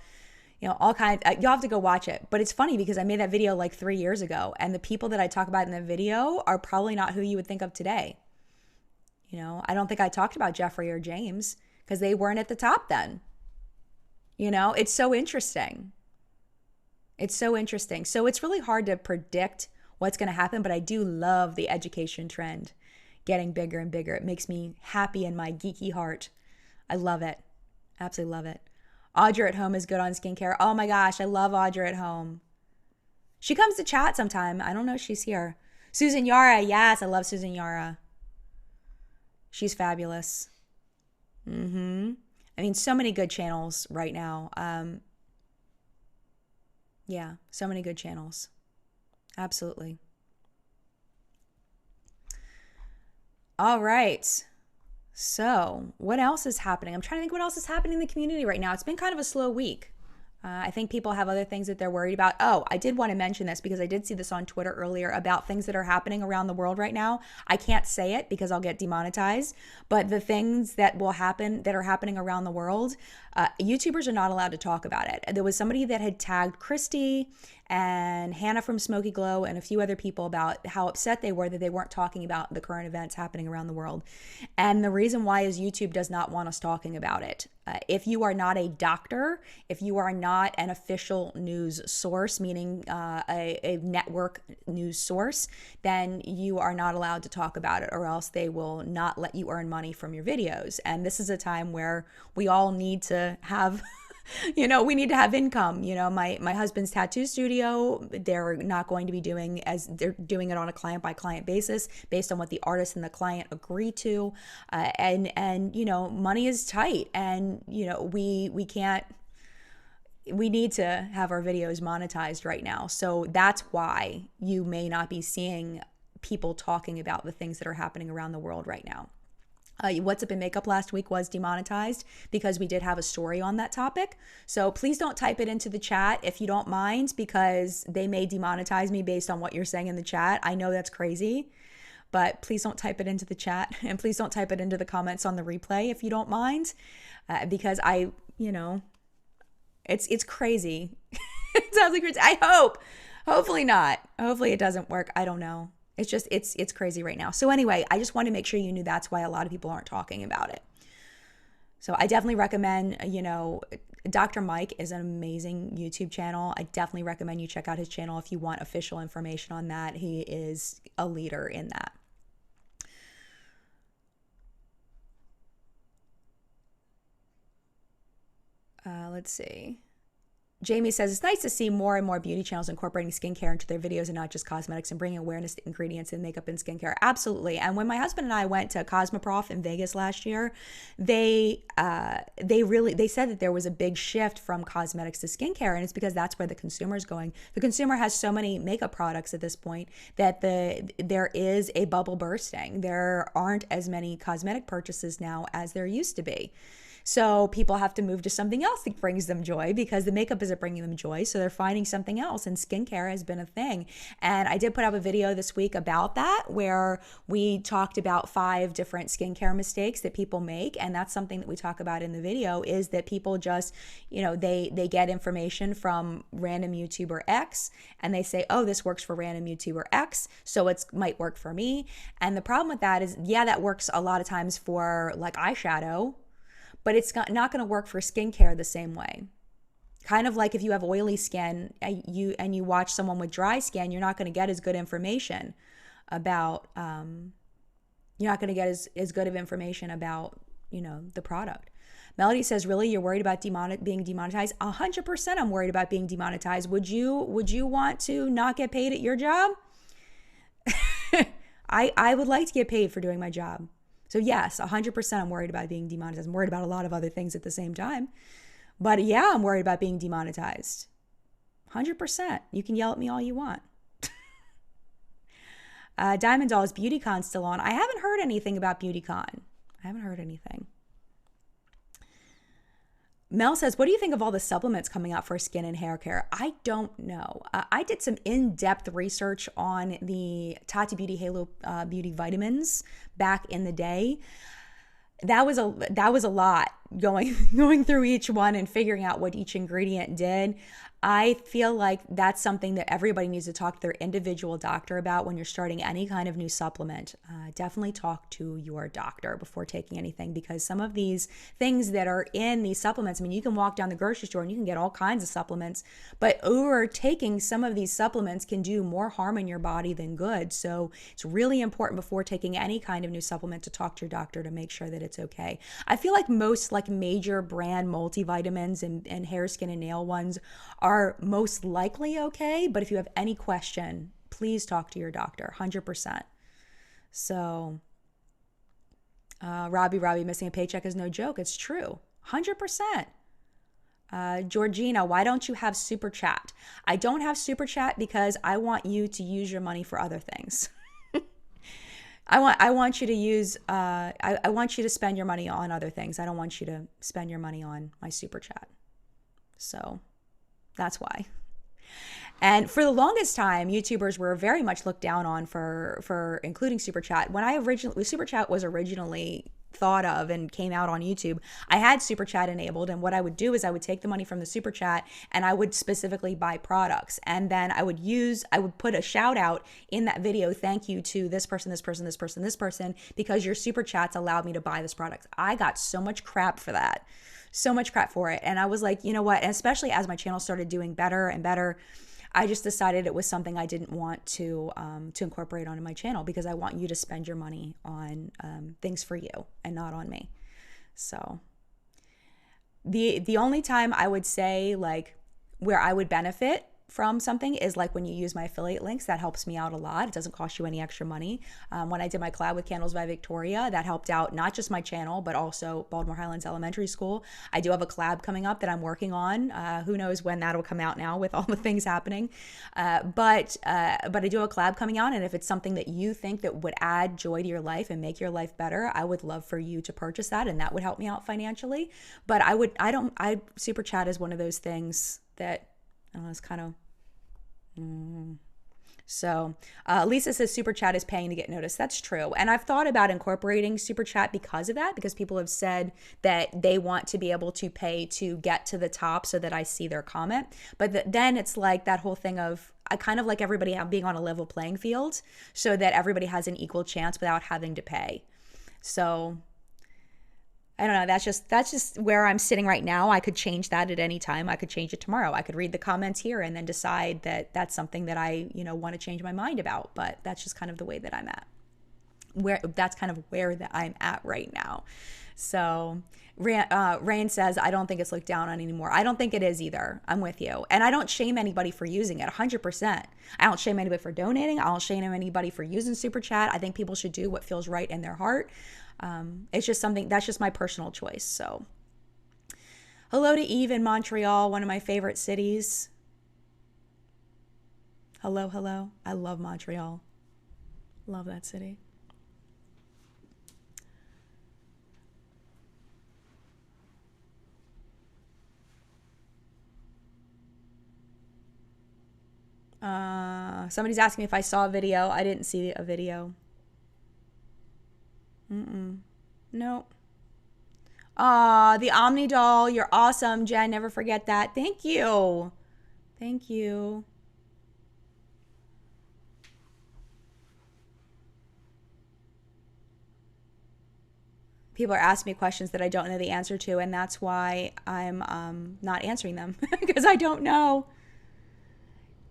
you know, all kinds, you'll have to go watch it. But it's funny because I made that video like 3 years ago, and the people that I talk about in the video are probably not who you would think of today. You know, I don't think I talked about Jeffrey or James because they weren't at the top then. You know, it's so interesting. It's so interesting. So it's really hard to predict what's going to happen, but I do love the education trend getting bigger and bigger. It makes me happy in my geeky heart. I love it. Absolutely love it. Audra at Home is good on skincare. Oh my gosh, I love Audra at Home. She comes to chat sometime. I don't know if she's here. Susan Yara. Yes, I love Susan Yara. She's fabulous. I mean, so many good channels right now. Yeah, so many good channels. Absolutely. All right. So, what else is happening? I'm trying to think what else is happening in the community right now. It's been kind of a slow week. I think people have other things that they're worried about. Oh, I did want to mention this because I did see this on Twitter earlier about things that are happening around the world right now. I can't say it because I'll get demonetized, but the things that will happen that are happening around the world, YouTubers are not allowed to talk about it. There was somebody that had tagged Christy and Hannah from Smoky Glow and a few other people about how upset they were that they weren't talking about the current events happening around the world. And the reason why is YouTube does not want us talking about it. If you are not a doctor, if you are not an official news source, meaning a network news source, then you are not allowed to talk about it, or else they will not let you earn money from your videos. And this is a time where we all need to have we need to have income. My husband's tattoo studio, they're not going to be doing as they're doing it on a client by client basis based on what the artist and the client agree to. And money is tight, and, we can't, we need to have our videos monetized right now. So that's why you may not be seeing people talking about the things that are happening around the world right now. What's Up in Makeup last week was demonetized because we did have a story on that topic. So please don't type it into the chat if you don't mind, because they may demonetize me based on what you're saying in the chat. I know that's crazy, but please don't type it into the chat, and please don't type it into the comments on the replay if you don't mind, because it's crazy. It sounds like crazy. Hopefully not. Hopefully it doesn't work. I don't know. It's just, it's crazy right now. So anyway, I just want to make sure you knew that's why a lot of people aren't talking about it. So I definitely recommend, Dr. Mike is an amazing YouTube channel. I definitely recommend you check out his channel if you want official information on that. He is a leader in that. Let's see. Jamie says, it's nice to see more and more beauty channels incorporating skincare into their videos and not just cosmetics, and bringing awareness to ingredients in makeup and skincare. Absolutely. And when my husband and I went to Cosmoprof in Vegas last year, they said that there was a big shift from cosmetics to skincare, and it's because that's where the consumer is going. The consumer has so many makeup products at this point that there is a bubble bursting. There aren't as many cosmetic purchases now as there used to be. So people have to move to something else that brings them joy, because the makeup isn't bringing them joy. So they're finding something else, and skincare has been a thing. And I did put up a video this week about that, where we talked about 5 different skincare mistakes that people make. And that's something that we talk about in the video, is that people just, they get information from random YouTuber X and they say, oh, this works for random YouTuber X, so it might work for me. And the problem with that is, yeah, that works a lot of times for like eyeshadow, but it's not going to work for skincare the same way. Kind of like if you have oily skin and you watch someone with dry skin, you're not going to get as good information about, you're not going to get as good of information about, the product. Melody says, really, you're worried about being demonetized? 100% I'm worried about being demonetized. Would you want to not get paid at your job? I would like to get paid for doing my job. So yes, 100% I'm worried about being demonetized. I'm worried about a lot of other things at the same time. But yeah, I'm worried about being demonetized. 100%. You can yell at me all you want. Diamond Doll, is BeautyCon still on? I haven't heard anything about BeautyCon. I haven't heard anything. Mel says, what do you think of all the supplements coming out for skin and hair care? I don't know. I did some in-depth research on the Tati Beauty Halo Beauty vitamins back in the day. That was a lot going through each one and figuring out what each ingredient did. I feel like that's something that everybody needs to talk to their individual doctor about when you're starting any kind of new supplement. Definitely talk to your doctor before taking anything, because some of these things that are in these supplements, I mean, you can walk down the grocery store and you can get all kinds of supplements, but overtaking some of these supplements can do more harm in your body than good. So it's really important before taking any kind of new supplement to talk to your doctor to make sure that it's okay. I feel like most like major brand multivitamins and hair, skin, and nail ones are most likely okay, but if you have any question, please talk to your doctor, 100%. So, Robbie, missing a paycheck is no joke. It's true, 100%. Georgina, why don't you have super chat? I don't have super chat because I want you to use your money for other things. I want you to use, I want you to spend your money on other things. I don't want you to spend your money on my super chat. So that's why. And for the longest time, YouTubers were very much looked down on for including super chat. When super chat was originally thought of and came out on YouTube, I had super chat enabled, and what I would do is I would take the money from the super chat and I would specifically buy products, and then I would put a shout out in that video, thank you to this person, because your super chats allowed me to buy this product. I got so much crap for that, so much crap for it, and I was like, you know what, and especially as my channel started doing better and better, I just decided it was something I didn't want to incorporate onto my channel, because I want you to spend your money on things for you and not on me. So the only time I would say like where I would benefit from something is like when you use my affiliate links. That helps me out a lot. It doesn't cost you any extra money. When I did my collab with Candles by Victoria, that helped out not just my channel, but also Baltimore Highlands Elementary School. I do have a collab coming up that I'm working on. Who knows when that'll come out now with all the things happening. But I do have a collab coming out, and if it's something that you think that would add joy to your life and make your life better, I would love for you to purchase that, and that would help me out financially. But super chat is one of those things that I don't know, it's kind of So Lisa says super chat is paying to get noticed. That's true. And I've thought about incorporating super chat because of that, because people have said that they want to be able to pay to get to the top so that I see their comment. But then it's like that whole thing of, I kind of like everybody being on a level playing field so that everybody has an equal chance without having to pay. So I don't know. That's just where I'm sitting right now. I could change that at any time. I could change it tomorrow. I could read the comments here and then decide that that's something that I, want to change my mind about. But that's just kind of the way that I'm at. That's kind of where that I'm at right now. So Rain says, I don't think it's looked down on anymore. I don't think it is either. I'm with you. And I don't shame anybody for using it, 100%. I don't shame anybody for donating. I don't shame anybody for using super chat. I think people should do what feels right in their heart. It's just something that's just my personal choice. So hello to Eve in Montreal, one of my favorite cities. Hello. I love Montreal. Love that city. Somebody's asking me if I saw a video. I didn't see a video. No. The Omni doll. You're awesome, Jen. Never forget that. Thank you. Thank you. People are asking me questions that I don't know the answer to, and that's why I'm not answering them because I don't know.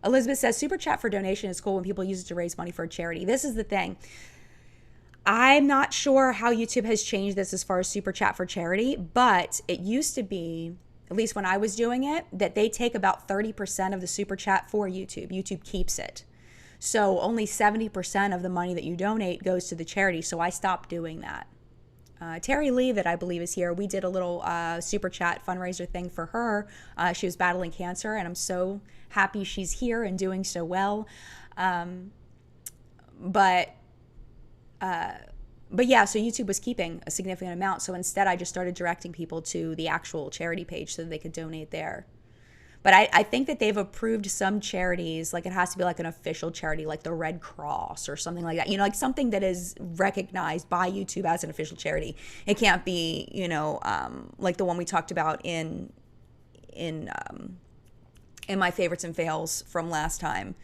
Elizabeth says, super chat for donation is cool when people use it to raise money for a charity. This is the thing. I'm not sure how YouTube has changed this as far as super chat for charity, but it used to be, at least when I was doing it, that they take about 30% of the super chat for YouTube. YouTube keeps it. So only 70% of the money that you donate goes to the charity. So I stopped doing that. Terry Lee, that I believe is here, we did a little super chat fundraiser thing for her. She was battling cancer, and I'm so happy she's here and doing so well. But yeah, so YouTube was keeping a significant amount. So instead, I just started directing people to the actual charity page so that they could donate there. But I think that they've approved some charities, like it has to be like an official charity, like the Red Cross or something like that. Like something that is recognized by YouTube as an official charity. It can't be, like the one we talked about in in my favorites and fails from last time.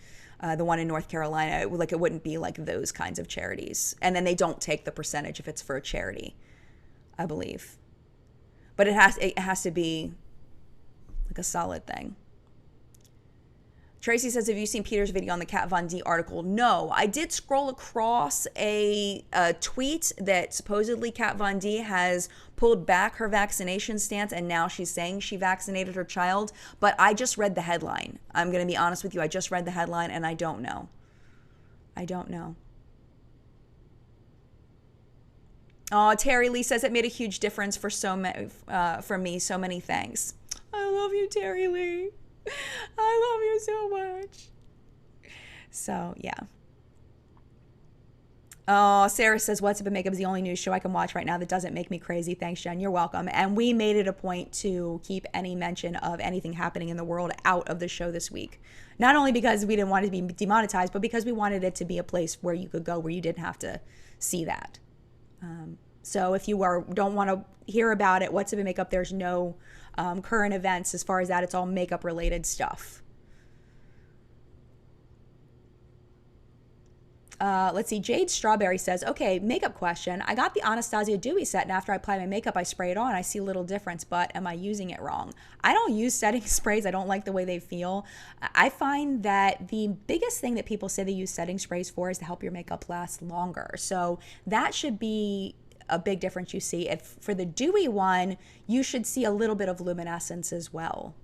The one in North Carolina, like it wouldn't be like those kinds of charities. And then they don't take the percentage if it's for a charity, I believe. But it has to be like a solid thing. Tracy says, have you seen Peter's video on the Kat Von D article? No, I did scroll across a tweet that supposedly Kat Von D has pulled back her vaccination stance and now she's saying she vaccinated her child. But I just read the headline. I'm going to be honest with you. I just read the headline and I don't know. I don't know. Oh, Terry Lee says it made a huge difference for for me. So many thanks. I love you, Terry Lee. I love you so much. So, yeah. Oh, Sarah says, What's Up in Makeup is the only news show I can watch right now that doesn't make me crazy. Thanks, Jen. You're welcome. And we made it a point to keep any mention of anything happening in the world out of the show this week. Not only because we didn't want it to be demonetized, but because we wanted it to be a place where you could go where you didn't have to see that. So if you don't want to hear about it, What's Up in Makeup, there's no current events as far as that. It's all makeup related stuff. Let's see. Jade Strawberry says, okay, makeup question. I got the Anastasia Dewy set, and after I apply my makeup, I spray it on. I see a little difference, but am I using it wrong? I don't use setting sprays. I don't like the way they feel. I find that the biggest thing that people say they use setting sprays for is to help your makeup last longer. So that should be a big difference you see. If for the dewy one, you should see a little bit of luminescence as well.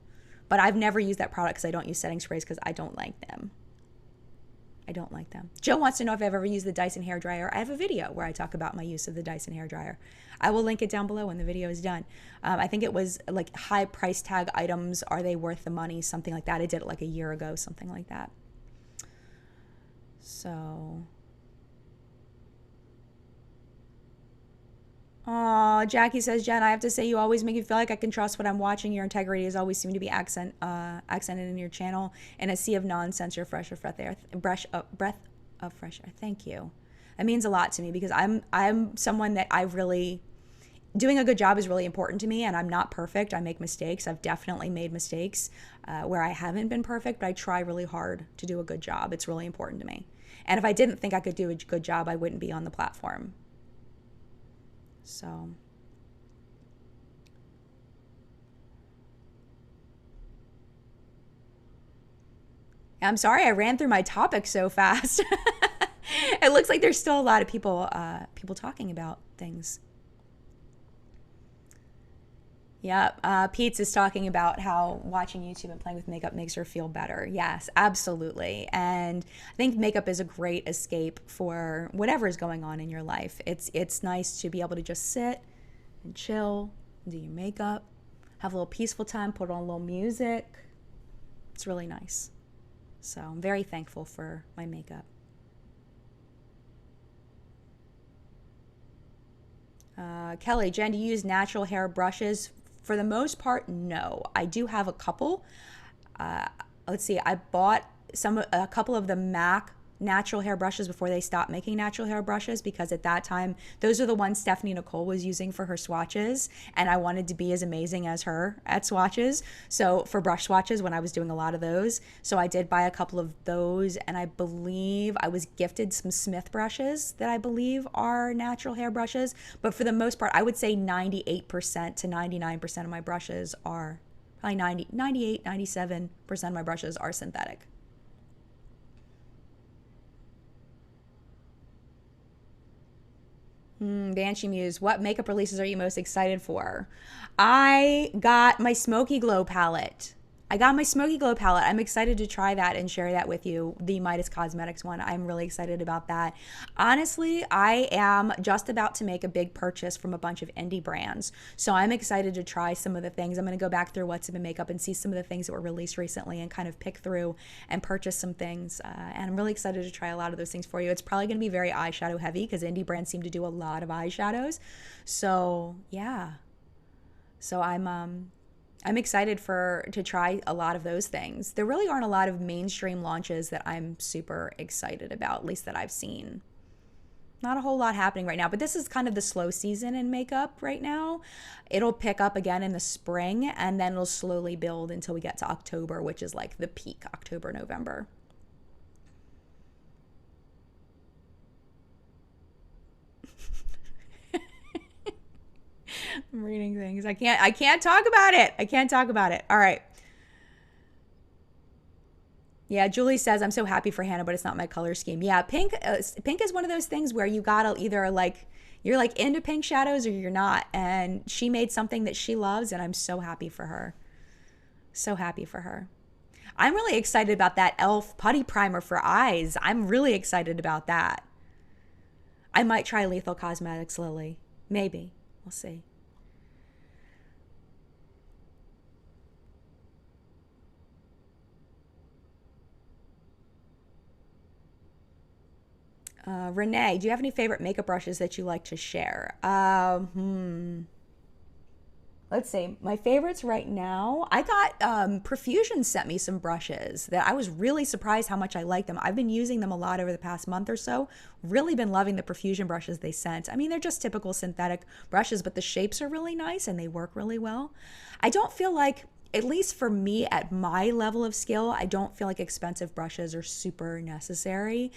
But I've never used that product because I don't use setting sprays because I don't like them. I don't like them. Joe wants to know if I've ever used the Dyson hairdryer. I have a video where I talk about my use of the Dyson hairdryer. I will link it down below when the video is done. I think it was like high price tag items. Are they worth the money? Something like that. I did it like a year ago, something like that. So... Oh, Jackie says, Jen, I have to say you always make me feel like I can trust what I'm watching. Your integrity has always seemed to be accented in your channel. In a sea of nonsense, you're fresh breath of fresh air. Thank you. That means a lot to me because I'm someone that doing a good job is really important to me, and I'm not perfect. I make mistakes. I've definitely made mistakes where I haven't been perfect, but I try really hard to do a good job. It's really important to me. And if I didn't think I could do a good job, I wouldn't be on the platform. So, I'm sorry I ran through my topic so fast. It looks like there's still a lot of people talking about things. Yeah, Pete's is talking about how watching YouTube and playing with makeup makes her feel better. Yes, absolutely. And I think makeup is a great escape for whatever is going on in your life. It's nice to be able to just sit and chill, do your makeup, have a little peaceful time, put on a little music. It's really nice. So I'm very thankful for my makeup. Kelly, Jen, do you use natural hair brushes? For the most part, no. I do have a couple. Let's see. I bought a couple of the MAC natural hair brushes before they stopped making natural hair brushes, because at that time, those are the ones Stephanie Nicole was using for her swatches, and I wanted to be as amazing as her at swatches. So for brush swatches, when I was doing a lot of those, so I did buy a couple of those, and I believe I was gifted some Smith brushes that I believe are natural hair brushes. But for the most part, I would say 98% to 99% of my brushes are, probably 98, 97% of my brushes are synthetic. Banshee Muse, what makeup releases are you most excited for? I got my Smoky Glow palette. I'm excited to try that and share that with you. The Midas Cosmetics one. I'm really excited about that. Honestly, I am just about to make a big purchase from a bunch of indie brands. So I'm excited to try some of the things. I'm going to go back through What's Up in Makeup and see some of the things that were released recently and kind of pick through and purchase some things. And I'm really excited to try a lot of those things for you. It's probably going to be very eyeshadow heavy because indie brands seem to do a lot of eyeshadows. So yeah. So I'm excited to try a lot of those things. There really aren't a lot of mainstream launches that I'm super excited about, at least that I've seen. Not a whole lot happening right now, but this is kind of the slow season in makeup right now. It'll pick up again in the spring, and then it'll slowly build until we get to October, which is like the peak, October, November. I'm reading things. I can't talk about it. I can't talk about it. All right. Yeah, Julie says, I'm so happy for Hannah, but it's not my color scheme. Yeah, pink is one of those things where you gotta either like, you're like into pink shadows or you're not. And she made something that she loves, and I'm so happy for her. So happy for her. I'm really excited about that e.l.f. putty primer for eyes. I'm really excited about that. I might try Lethal Cosmetics Lily. Maybe. We'll see. Renee, do you have any favorite makeup brushes that you like to share? Let's see. My favorites right now, I got Profusion sent me some brushes that I was really surprised how much I like them. I've been using them a lot over the past month or so. Really been loving the Profusion brushes they sent. I mean, they're just typical synthetic brushes, but the shapes are really nice and they work really well. I don't feel like, at least for me at my level of skill, I don't feel like expensive brushes are super necessary.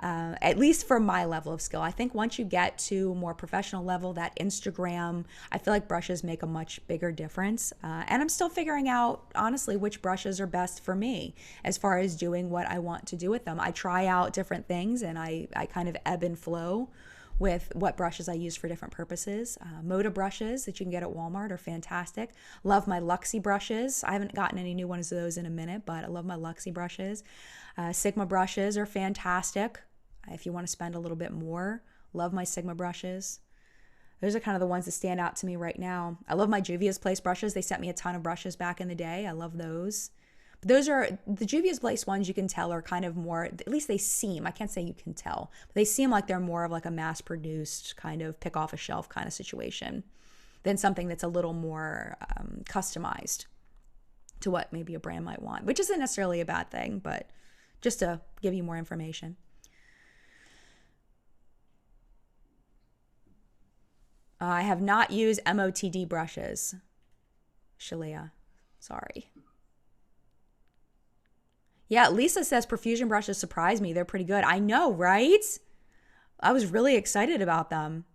At least for my level of skill. I think once you get to more professional level, that Instagram, I feel like brushes make a much bigger difference. And I'm still figuring out, honestly, which brushes are best for me as far as doing what I want to do with them. I try out different things, and I kind of ebb and flow with what brushes I use for different purposes. Moda brushes that you can get at Walmart are fantastic. Love my Luxie brushes. I haven't gotten any new ones of those in a minute, but I love my Luxie brushes. Sigma brushes are fantastic. If you want to spend a little bit more, love my Sigma brushes. Those are kind of the ones that stand out to me right now. I love my Juvia's Place brushes. They sent me a ton of brushes back in the day. I love those. But those are the Juvia's Place ones, you can tell are kind of more, at least they seem, I can't say you can tell, but they seem like they're more of like a mass produced kind of pick off a shelf kind of situation than something that's a little more customized to what maybe a brand might want, which isn't necessarily a bad thing, but just to give you more information. I have not used MOTD brushes. Shalia, sorry. Yeah, Lisa says Profusion brushes surprise me. They're pretty good. I know, right? I was really excited about them.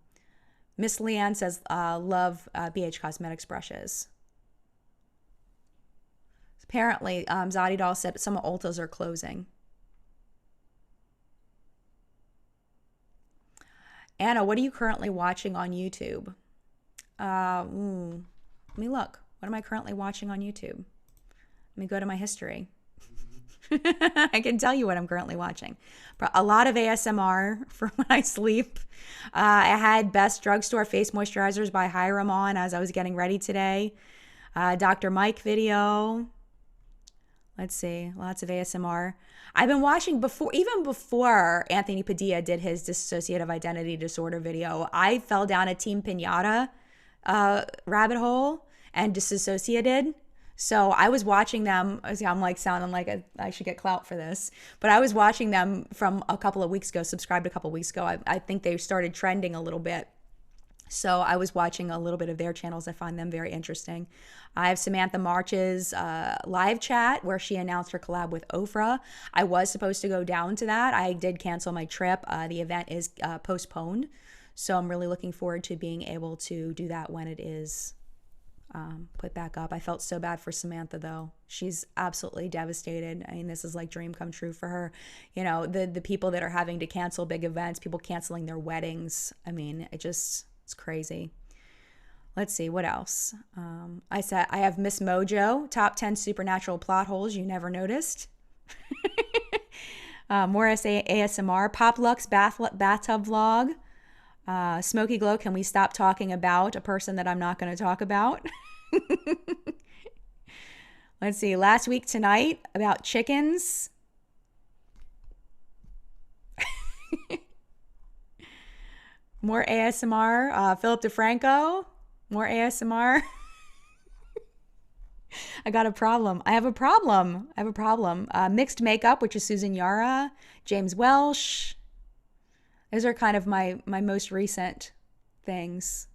Miss Leanne says, love BH Cosmetics brushes. Apparently, Zadi Doll said some Ultas are closing. Anna, what are you currently watching on YouTube? Let me look. What am I currently watching on YouTube? Let me go to my history. I can tell you what I'm currently watching. A lot of ASMR for when I sleep. I had Best Drugstore Face Moisturizers by Hiram on as I was getting ready today. Dr. Mike video. Let's see, lots of ASMR. I've been watching even before Anthony Padilla did his dissociative identity disorder video. I fell down a Team Pinata rabbit hole and disassociated. So I was watching them. I'm like sounding like I should get clout for this, but I was watching them from a couple of weeks ago, subscribed a couple of weeks ago. I think they started trending a little bit. So I was watching a little bit of their channels. I find them very interesting. I have Samantha March's live chat where she announced her collab with Ofra. I was supposed to go down to that. I did cancel my trip. The event is postponed. So I'm really looking forward to being able to do that when it is put back up. I felt so bad for Samantha though. She's absolutely devastated. I mean, this is like dream come true for her. You know, the people that are having to cancel big events, people canceling their weddings. I mean, it's crazy. Let's see, what else? I have Miss Mojo, top 10 supernatural plot holes you never noticed. More ASMR, Pop Lux bathtub vlog. Smoky Glow, can we stop talking about a person that I'm not going to talk about? Let's see, last week tonight about chickens. More ASMR. Philip DeFranco. More ASMR. I got a problem. I have a problem. Mixed Makeup, which is Susan Yara. James Welsh. Those are kind of my most recent things.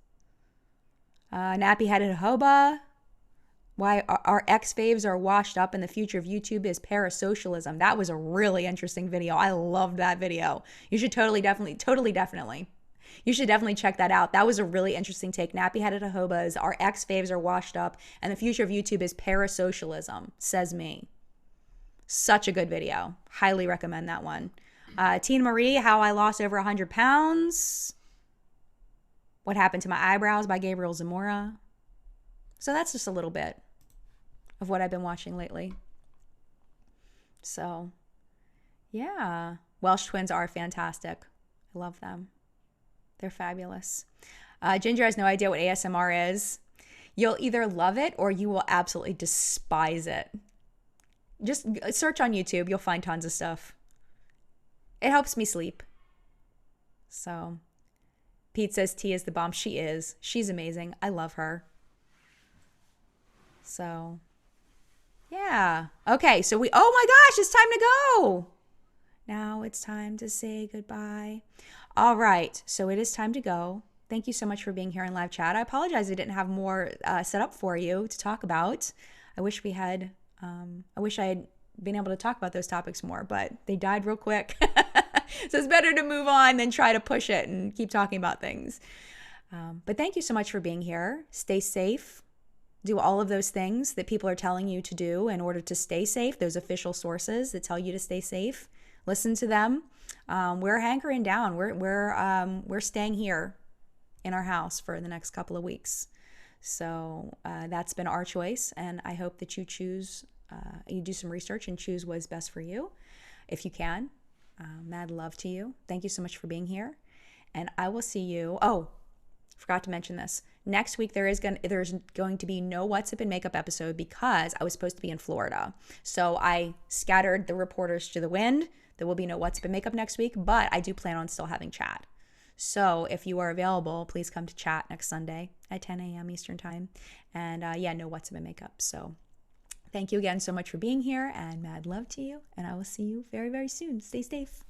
Nappy headed hoba. Why our ex-faves are washed up and the future of YouTube is parasocialism. That was a really interesting video. I loved that video. You should totally, definitely. You should definitely check that out. That was a really interesting take. Nappy-headed ahobas, our ex-faves are washed up and the future of YouTube is parasocialism, says me. Such a good video. Highly recommend that one. Tina Marie, how I lost over 100 pounds. What happened to my eyebrows by Gabriel Zamora. So that's just a little bit of what I've been watching lately. So, yeah. Welsh twins are fantastic. I love them. They're fabulous. Ginger has no idea what ASMR is. You'll either love it or you will absolutely despise it. Just search on YouTube. You'll find tons of stuff. It helps me sleep. So, Pete says T is the bomb. She is. She's amazing. I love her. So, yeah. Okay, so oh my gosh, it's time to go. Now it's time to say goodbye. All right, so it is time to go. Thank you so much for being here in live chat. I apologize I didn't have more set up for you to talk about. I wish I had been able to talk about those topics more, but they died real quick. So it's better to move on than try to push it and keep talking about things. But thank you so much for being here. Stay safe. Do all of those things that people are telling you to do in order to stay safe, those official sources that tell you to stay safe. Listen to them. We're hankering down. We're staying here in our house for the next couple of weeks. So that's been our choice, and I hope that you do some research and choose what is best for you, if you can. Mad love to you. Thank you so much for being here, and I will see you. Oh, forgot to mention this. Next week, there's going to be no What's Up in Makeup episode because I was supposed to be in Florida. So I scattered the reporters to the wind. There will be no What's Up in Makeup next week, but I do plan on still having chat. So if you are available, please come to chat next Sunday at 10 a.m. Eastern Time. And no What's Up in Makeup. So thank you again so much for being here, and mad love to you. And I will see you very, very soon. Stay safe.